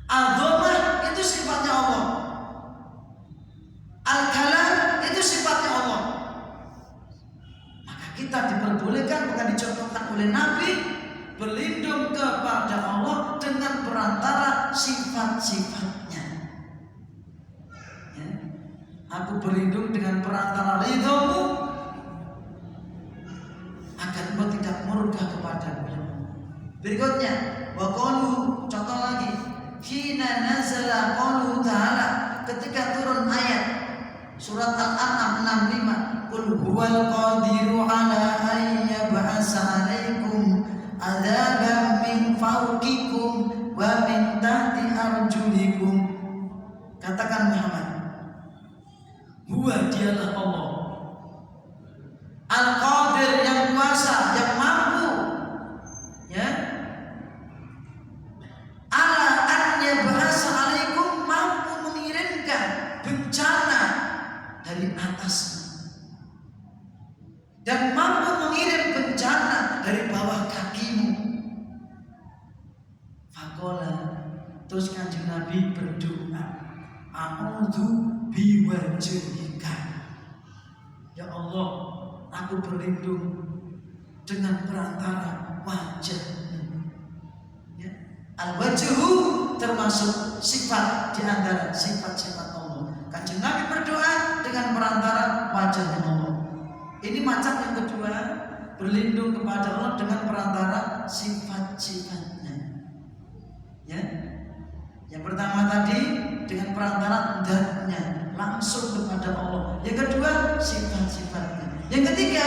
Al-dhamah itu sifatnya Allah. Al-kalam itu sifatnya Allah. Maka kita diperbolehkan, bukan dicontohkan oleh Nabi, berlindung kepada Allah dengan perantara sifat-sifatnya. Ya. Aku berlindung dengan perantara ridhomu agar engkau tidak murka kepadamu. Berikutnya, wa qalu, contoh lagi, hina nazala qaulu ta'ala, ketika turun ayat surat Al-An'am 65, qul huwal qadiru ala an yab'asa 'alaikum 'adzaban min fawqikum wa min tahti arjulikum. Katakan Muhammad, huwa dialah Allah, Al-Qadir yang kuasa, yang mampu, ya, ala an yab'asa 'alaikum, mampu mengirimkan bencana dari atas dan mampu mengirim bencana dari bawah kakimu. Faqala, terus Kanjeng Nabi berdoa, a'udzu biwajhika, ya Allah, aku berlindung dengan perantara wajah-Mu. Ya. Al-wajhu termasuk sifat di antara sifat-sifat Allah. Kanjeng Nabi berdoa dengan perantara wajah Allah. Ini macam yang kedua, berlindung kepada Allah dengan perantara sifat-sifatnya. Ya. Yang pertama tadi dengan perantara dzatnya, langsung kepada Allah. Yang kedua sifat-sifatnya. Yang ketiga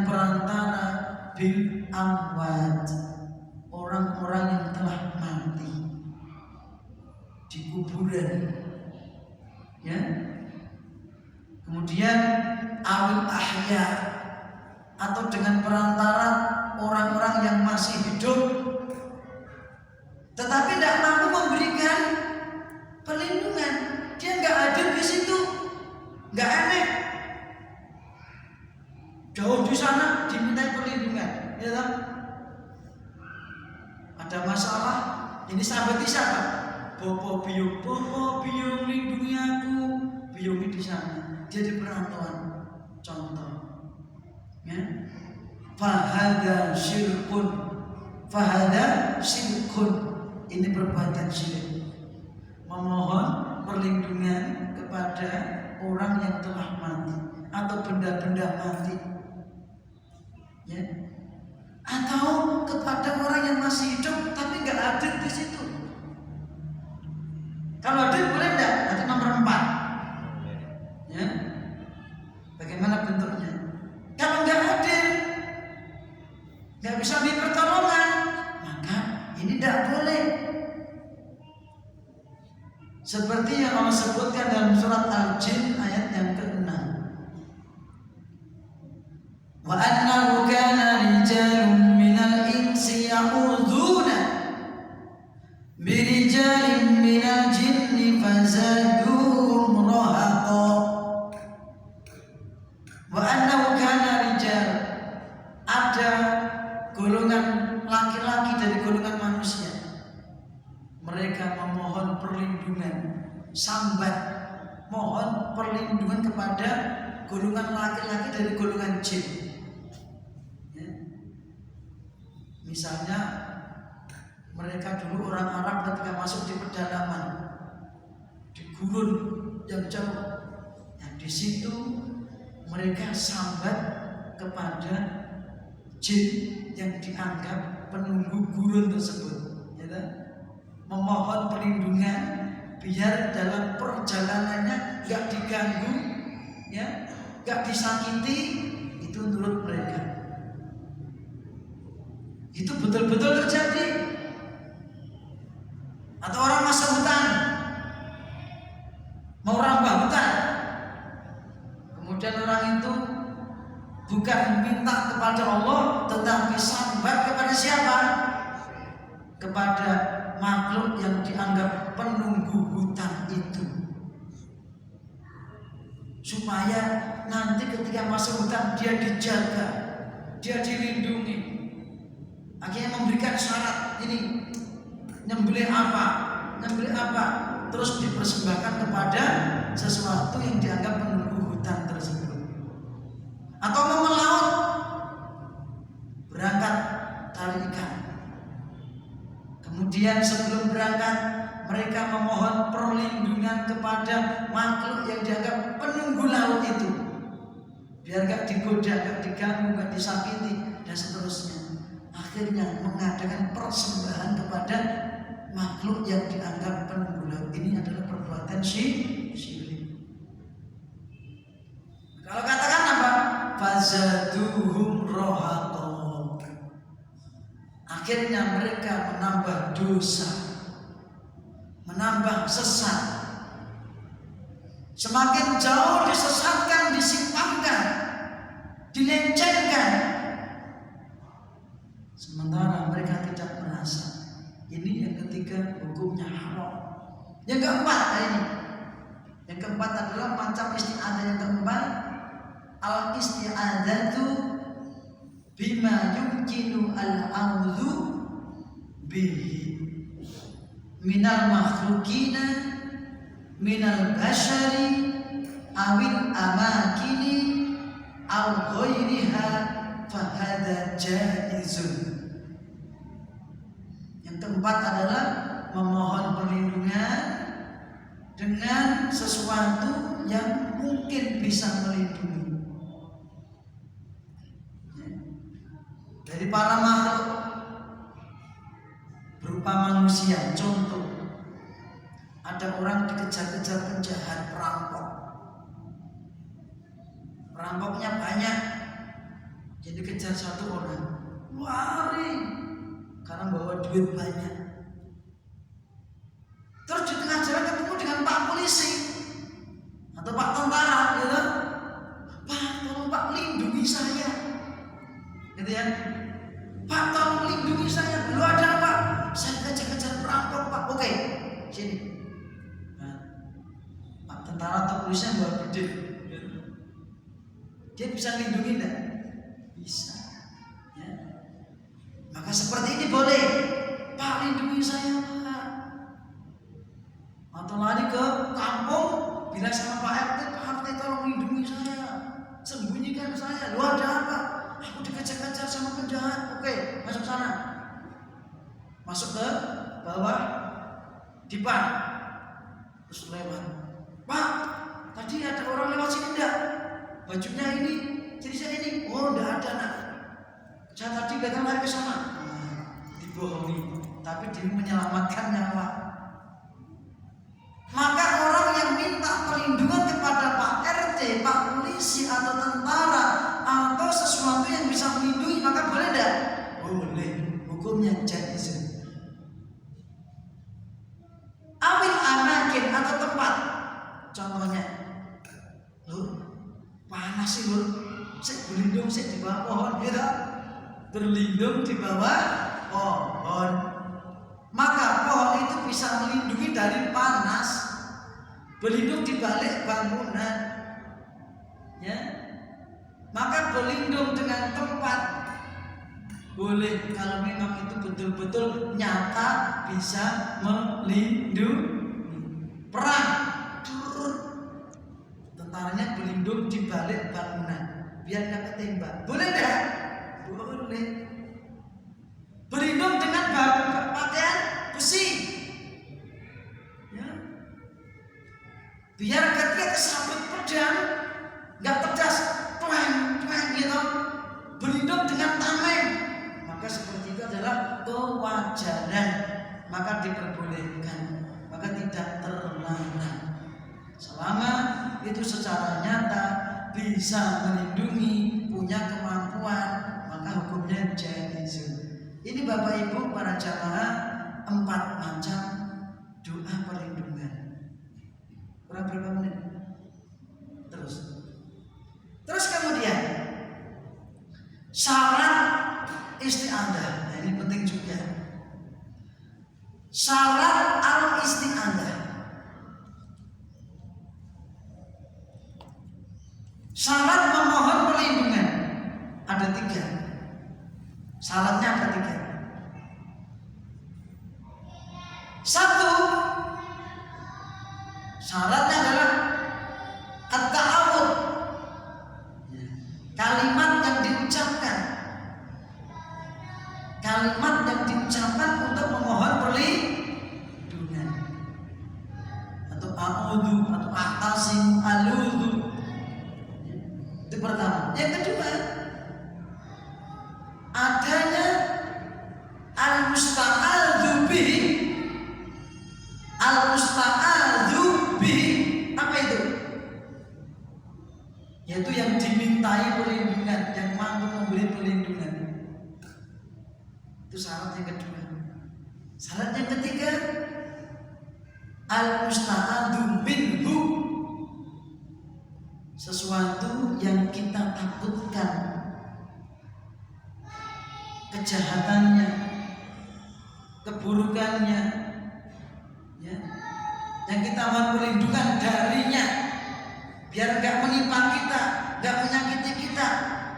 perantara bil amwat, orang-orang yang telah mati di kuburan, ya. Kemudian awil ahya, atau dengan perantara orang-orang yang masih hidup tetapi tidak mampu memberikan perlindungan. Dia nggak hadir di situ, nggak aneh, jauh di sana dimintai perlindungan, ya kan? Ada masalah, ini sahabat siapa? Bopo biung lindungi aku, biungi di sana. Dia di perantauan, contoh, ya. Fahada syirkun, ini perbuatan syirik, memohon perlindungan kepada orang yang telah mati atau benda-benda mati, ya, atau kepada orang yang masih hidup tapi nggak hadir di situ. Kalau hadir boleh enggak? Nanti nomor 4, ya. Bagaimana bentuknya? Kalau nggak hadir, nggak bisa beri pertolongan, maka ini tidak boleh. Seperti yang Allah sebutkan dalam surat Al-Jin ayat yang ke-6. Wa annahu kana rijalun minal insi ya'udzuuna birijalin minal jinni fazaduhum rahaqa. Wa annahu kana rijal, ada golongan laki-laki dari golongan manusia, mereka memohon perlindungan, sambat, mohon perlindungan kepada golongan laki-laki dari golongan jin, ya. Misalnya mereka dulu orang Arab ketika masuk di pedalaman, di gurun yang jauh, yang di situ mereka sambat kepada jin yang dianggap penunggu gurun tersebut, ya, memohon perlindungan biar dalam perjalanannya nggak diganggu, ya, nggak disakiti. Itu menurut mereka itu betul-betul terjadi. Atau orang masa hutan mau rambah hutan, kemudian orang itu bukan minta kepada Allah tetapi sambat kepada siapa? Kepada makhluk yang dianggap penunggu hutan itu, supaya nanti ketika masuk hutan dia dijaga, dia dilindungi. Akhirnya memberikan syarat, ini nyembelih apa, terus dipersembahkan kepada sesuatu yang dianggap penunggu hutan tersebut. Atau mau melaut, berangkat cari ikan, kemudian sebelum berangkat mereka memohon perlindungan kepada makhluk yang dianggap penunggu laut itu, biar gak digoda, gak diganggu, gak disakiti, dan seterusnya. Akhirnya mengadakan persembahan kepada makhluk yang dianggap penunggu laut. Ini adalah perbuatan syirik. Kalau katakan apa? Fazaduhum rohaqa, akhirnya mereka menambah dosa, menambah sesat. Semakin jauh disesatkan, disimpangkan, dilencengkan, sementara mereka tidak merasa. Ini yang ketiga, hukumnya haram. Yang keempat, ini yang keempat adalah macam isti'adzah yang keempat, al isti'adzatu bima yumkinu al-'audzu bihi minal makhlukina minal basyari awil amakini aw ghairiha fahada jaizun. Yang keempat adalah memohon perlindungan dengan sesuatu yang mungkin bisa melindungi dari para makhluk berupa manusia. Contoh, ada orang dikejar-kejar penjahat, perampoknya banyak, Jadi kejar satu orang, lari karena bawa duit banyak. Terus di tengah jalan ketemu dengan Pak Polisi atau Pak Tentara, gitu. Pak, tolong Pak lindungi saya, gitu ya. Pak, tolong lindungi saya. Lu ada apa? Saya kejar-kejar perampok Pak. Oke, sini. Nah, Pak Tentara atau polisi yang bawa bedil, dia bisa lindungi enggak? Bisa. Ya. Maka seperti ini boleh. Pak, lindungi saya Pak. Atau lari ke kampung, bilang sama Pak RT, Pak RT tolong lindungi saya, sembunyikan saya. Lu ada apa? Aku dikejar-kejar sama penjahat. Oke, masuk sana. Masuk ke bawah dipan. Terus lewat. Pak, tadi ada orang lewat sini enggak? Bajunya ini, jadi saya ini. Oh, enggak ada nak. Saya tadi datang lari ke sana. Dibohongi, tapi demi menyelamatkan nyawa. Maka orang yang minta perlindungan kepada Pak RT, Pak Polisi atau tentara atau sesuatu yang bisa melindungi, maka boleh tidak? Boleh, hukumnya jaiz. Awil amakin atau tempat. Contohnya, lu panas sih lu, saya berlindung sih di bawah pohon, gitu. Berlindung di bawah pohon. Maka pohon itu bisa melindungi dari panas. Berlindung di balik bangunan, ya. Maka berlindung dengan tempat boleh kalau memang itu betul-betul nyata bisa melindungi. Perang, turun, tentaranya berlindung di balik bangunan biar nggak ketembak. Boleh tidak? Boleh. Berlindung dengan pakaian besi, ya. Biar ketika kesambut pedang nggak pedas, tuang gitu. Berlindung dengan tameng, maka seperti itu adalah kewajaran, maka diperbolehkan, maka tidak terlarang. Selama itu secara nyata bisa melindungi, punya kemampuan, maka hukumnya jaiz. Ini Bapak Ibu para jamaah, 4 macam doa perlindungan. Kurang berapa menit? Terus kemudian syarat isti'adzah. Nah, ini penting juga. Syarat al-isti'adzah. Syarat memohon perlindungan ada 3. Syaratnya ada 3. 1, syaratnya adalah at-ta'awud, kalimat yang diucapkan, untuk memohon perlindungan, atau a'udhu atau a'tasim, aludhu. Itu pertama. Yang kedua, adanya al-musta'adzu bihi. Al-musta'adzu bihi, apa itu? Yaitu yang dimintai perlindungan, yang mampu memberi perlindungan. Itu syarat yang kedua. Syarat yang ketiga, al-musta'adzu minhu, sesuatu yang kita takutkan kejahatannya, keburukannya, ya, yang kita mohon perlindungan darinya, biar nggak menimpa kita, nggak menyakiti kita.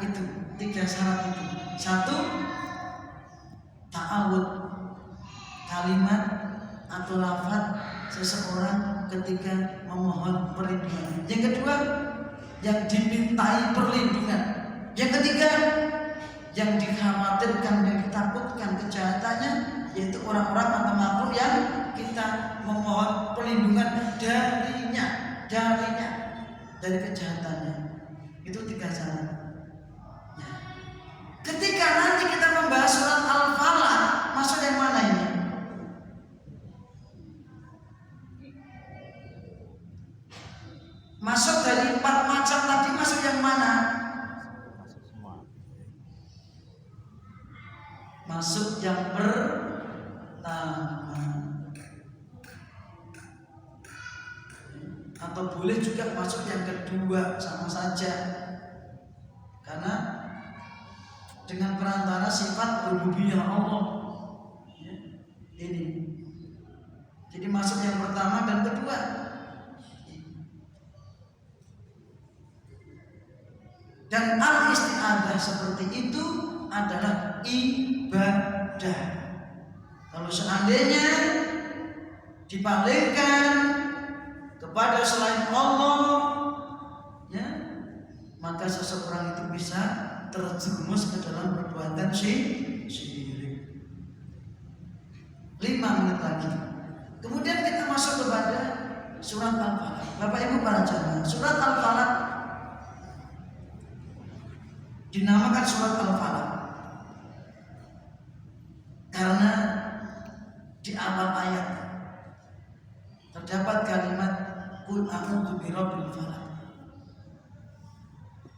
Itu 3 syarat itu. 1, ta'awud, kalimat atau lafaz seseorang ketika memohon perlindungan. Yang kedua, yang dimintai perlindungan. Yang ketiga, yang dikhawatirkan, yang ditakutkan kejahatannya, yaitu orang-orang atau makhluk yang kita memohon perlindungan darinya, dari kejahatannya. Itu 3 syarat. Ya. Ketika nanti kita membahas surat Al-Falaq, masuk yang mana ini? Masuk dari 4 macam tadi, masuk yang mana? yang pertama. Atau boleh juga masuk yang kedua, sama saja. Karena dengan perantara sifat rububiyah Allah. Ini. Jadi masuk yang pertama dan kedua. Dan al-isti'adzah seperti itu adalah ibadah. Kalau seandainya dipalingkan kepada selain Allah, ya, maka seseorang itu bisa terjerumus ke dalam perbuatan syirik. 5 menit lagi. Kemudian kita masuk kepada surat Al-Falaq. Bapak Ibu para jamaah, surat Al-Falaq dinamakan surat Al-Falaq karena di awal ayat terdapat kalimat Qul a'udzu birabbil falaq,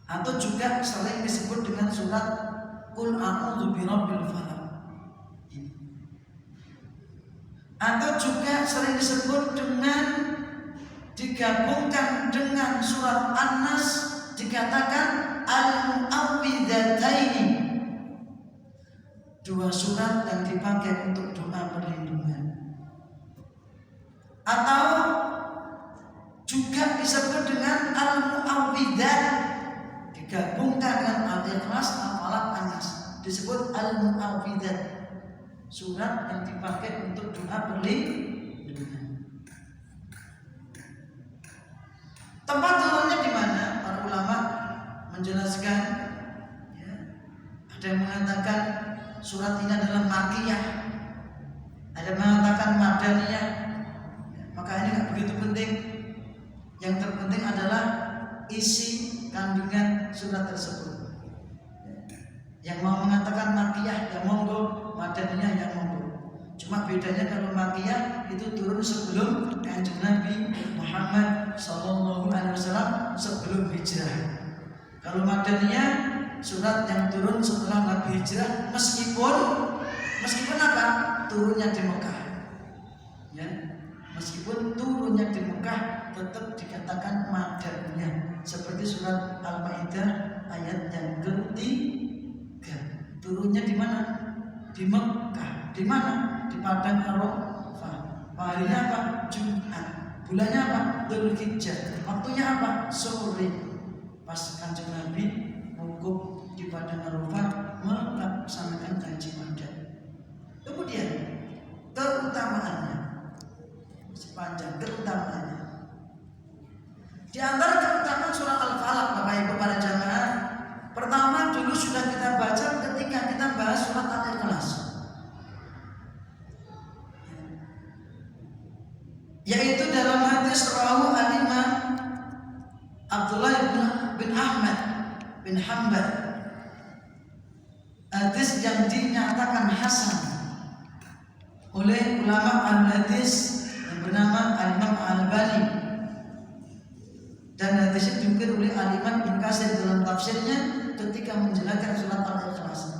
atau juga sering disebut dengan surat Qul a'udzu birabbil falaq, atau juga sering disebut dengan digabungkan dengan surat An-Nas, dikatakan Al-Mu'awwidhataini, 2 surat yang dipakai untuk doa perlindungan. Atau juga disebut dengan Al-Mu'awwidhat, digabungkan dengan Al-Ikhlas, Al-Falaq, An-Nas, disebut Al-Mu'awwidhat, surat yang dipakai untuk doa perlindungan. Tempat turunnya di mana? Para ulama menjelaskan, ya, ada yang mengatakan surat ini adalah Makkiyah, ada yang mengatakan Madaniyah. Maka ini nggak begitu penting. Yang terpenting adalah isi kandungan surat tersebut. Yang mau mengatakan Makkiyah ya monggo, Madaniyah ya monggo. Cuma bedanya kalau Makkiyah itu turun sebelum Kanjeng Nabi Muhammad SAW sebelum hijrah. Kalau Madaniyah surat yang turun setelah Nabi hijrah, meskipun apa? Turunnya di Mekah. Ya. Meskipun turunnya di Mekah tetap dikatakan Madaniyah. Seperti surat Al-Maidah ayat yang ketiga. Turunnya di mana? Di Mekah. Di mana? Di Padang Arafah. Harinya apa? Jumat. Bulannya apa? Dzulhijjah. Waktunya apa? Sore. Pas Kanjeng Nabi wukuf di Padang Arafah melaksanakan haji wada. Kemudian keutamaannya sepanjang keutamaannya. Di antara keutamaan surat Al-Falaq, Bapak Ibu para jamaah, pertama dulu sudah kita baca ketika kita bahas surat Al-Ikhlas, yaitu dalam hadis rawahu al-Imam Abdullah bin Ahmad bin Hanbal, hadis yang dinyatakan hasan oleh ulama al-hadis yang bernama Al-Imam Al-Albani, dan hadis itu diukir oleh Al-Imam Ibnu Katsir dalam tafsirnya ketika menjelaskan surat Al-Ikhlas.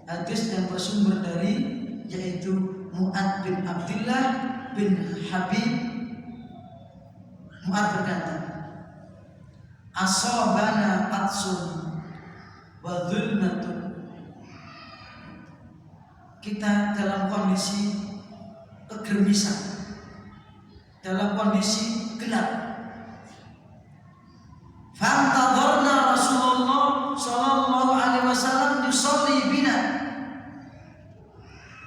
Hadis yang bersumber dari yaitu Mu'ad bin Abdullah bin Habib. Mu'ad berkata, asobana atsun wa dhulmatun, kita dalam kondisi kegermisan, dalam kondisi gelap. Fantadharna Rasulullah sallallahu alaihi wasallam yusolli bina,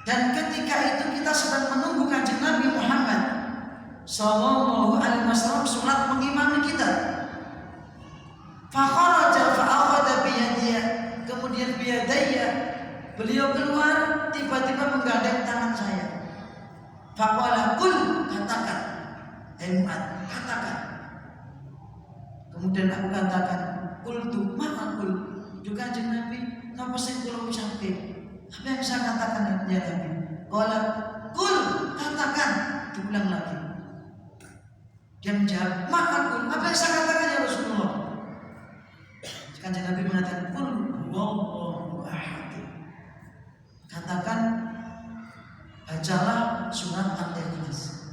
dan ketika itu kita sedang menunggu Kanjeng Nabi Muhammad sallallahu alaihi wasallam sholat mengimami kita. Fakharaja fa'akhadha biyadiya, kemudian biyadaya, beliau keluar tiba-tiba menggandeng tangan saya. Faqala qul, katakan, Mu'ad, katakan. Kemudian aku katakan, qultu ma'akul, juga Kanjeng Nabi, napa sing kula ucapke? Apa yang saya katakan ya Nabi? Qala qul, katakan, diulang lagi. Dia menjawab, ma'akul, apa yang saya katakan ya Rasulullah? Kanjeng Nabi mengatakan, qul huwallahu ahad, katakan bacalah surat Al-Ikhlas.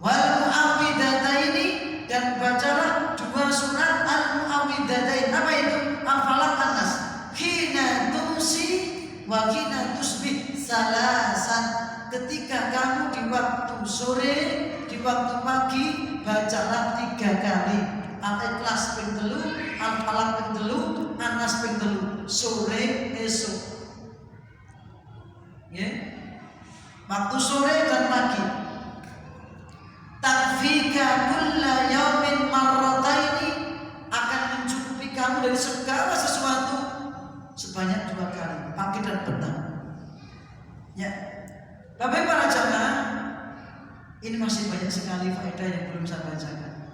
Wal mu'awwidataini, dan bacalah 2 surat Al-Mu'awwidataini. Apa itu? Al-Falaq, An-Nas. Hina tumsi wa hina tusbih salasan. Ketika kamu di waktu sore, di waktu pagi, bacalah 3 kali. Al-Ikhlas ping 3, Al-Falaq ping 3, An-Nas ping 3. Sore esok. Ya. Waktu sore dan pagi. Takfika kulla yaumin marrataini, akan mencukupi kamu dari segala sesuatu sebanyak 2 kali, pagi dan petang. Ya. Bapak para jamaah, ini masih banyak sekali faedah yang belum saya bacakan.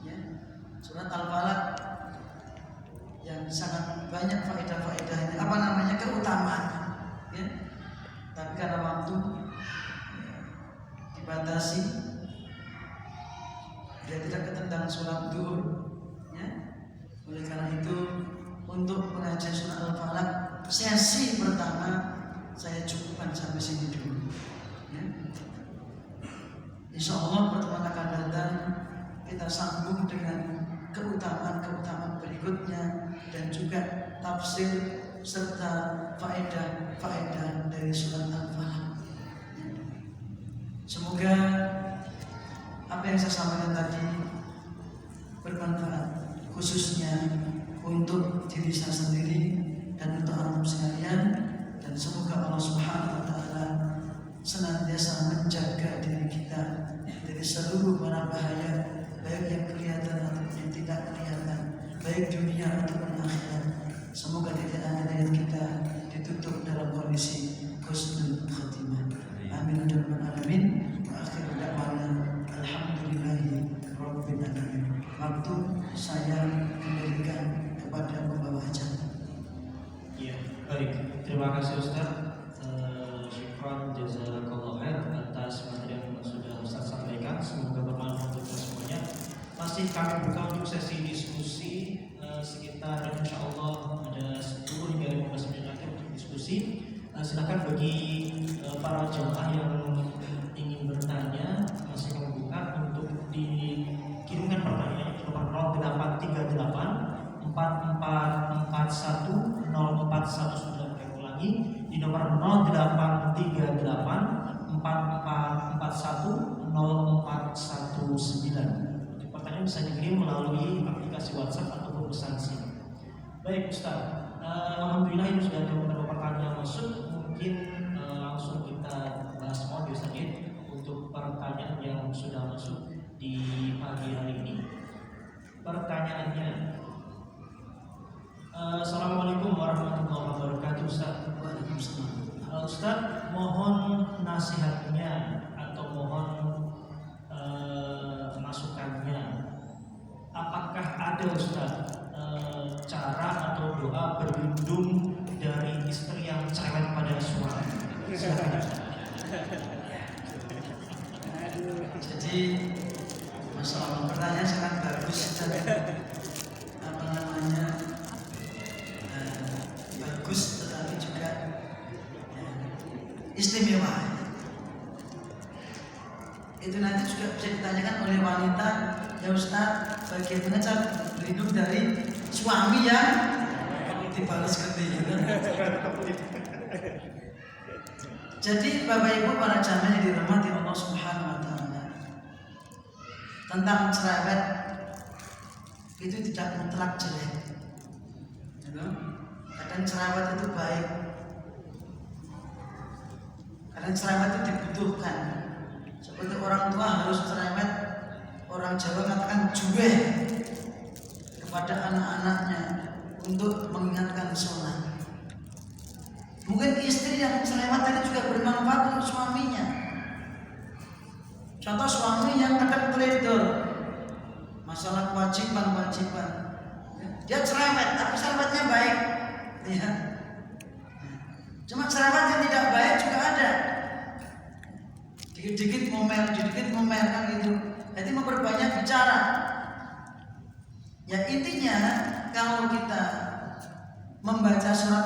Ya. Surat Al-Falaq yang sangat banyak faedah-faedahnya, apa namanya, keutamaan. Ya. Tapi karena waktu dibatasi, dia tidak ketentang sholat duhur, ya. Oleh karena itu, untuk pengajian surat Al-Falaq sesi pertama saya cukupkan sampai sini dulu, ya. Insya Allah pertemuan akan datang kita sambung dengan keutamaan-keutamaan berikutnya dan juga tafsir serta faedah-faedah dari surat Al-Falaq. Semoga apa yang saya sampaikan tadi bermanfaat, khususnya untuk diri saya sendiri dan untuk anak sekalian, dan semoga Allah Subhanahu wa taala senantiasa menjaga diri kita dari seluruh mara bahaya, baik yang kelihatan ataupun yang tidak kelihatan, baik dunia ataupun akhirat. Semoga tidak ada niat kita ditutup dalam kondisi husnul khatimah. Amin ya rabbal alamin. Wa akhiru da'wana alhamdulillahi rabbil alamin. Waktu saya kembalikan kepada pembawa acara. Ya, baik. Terima kasih Ustaz. Syukran jazakallahu khair atas materi yang sudah Ustaz sampaikan. Semoga bermanfaat untuk kita semuanya. Masih kami buka untuk sesi diskusi sekitar insyaallah ada 10 hingga 15 menit lagi untuk diskusi. Silakan bagi para jemaah yang ingin bertanya, masih kami buka untuk dikirimkan pertanyaan ke nomor 0838 4441 0419. Kami ulangi di nomor 0838 4441 0419. Untuk pertanyaan bisa dikirim melalui aplikasi WhatsApp ataupun pesan singkat. Baik Ustaz, alhamdulillah ini sudah ada beberapa pertanyaan masuk. Mungkin langsung kita bahas audio saja untuk pertanyaan yang sudah masuk di pagi hari ini. Pertanyaannya, Assalamualaikum warahmatullahi wabarakatuh Ustaz. Waalaikumsalam. Ustaz, mohon nasihatnya atau mohon masukannya. Apakah ada Ustaz cara atau doa berlindung dari istri yang cerewet pada suami? Jadi masalah pertanyaan sangat bagus dan apa namanya bagus, tetapi juga istimewa. Itu nanti juga bisa ditanyakan oleh wanita, ya Ustaz, bagaimana cara berlindung dari suami yang dibalas ketika. Jadi Bapak Ibu para jamaah yang dirahmati Allah Subhanahu wa taala, tentang cerewet itu tidak mutlak jelek. Kadang cerewet itu baik, kadang cerewet itu dibutuhkan. Seperti orang tua harus cerewet, orang Jawa katakan juweh kepada anak-anaknya untuk mengingatkan sholat. Mungkin istri yang cerewet tadi juga bermanfaat untuk suaminya. Contoh suami yang kadang teledor masalah kewajiban-kewajiban, dia cerewet tapi cerewetnya baik, ya. Cuma cerewet yang tidak baik juga ada. Dikit-dikit ngomel kan gitu. Jadi memperbanyak bicara. Ya intinya kalau kita membaca surat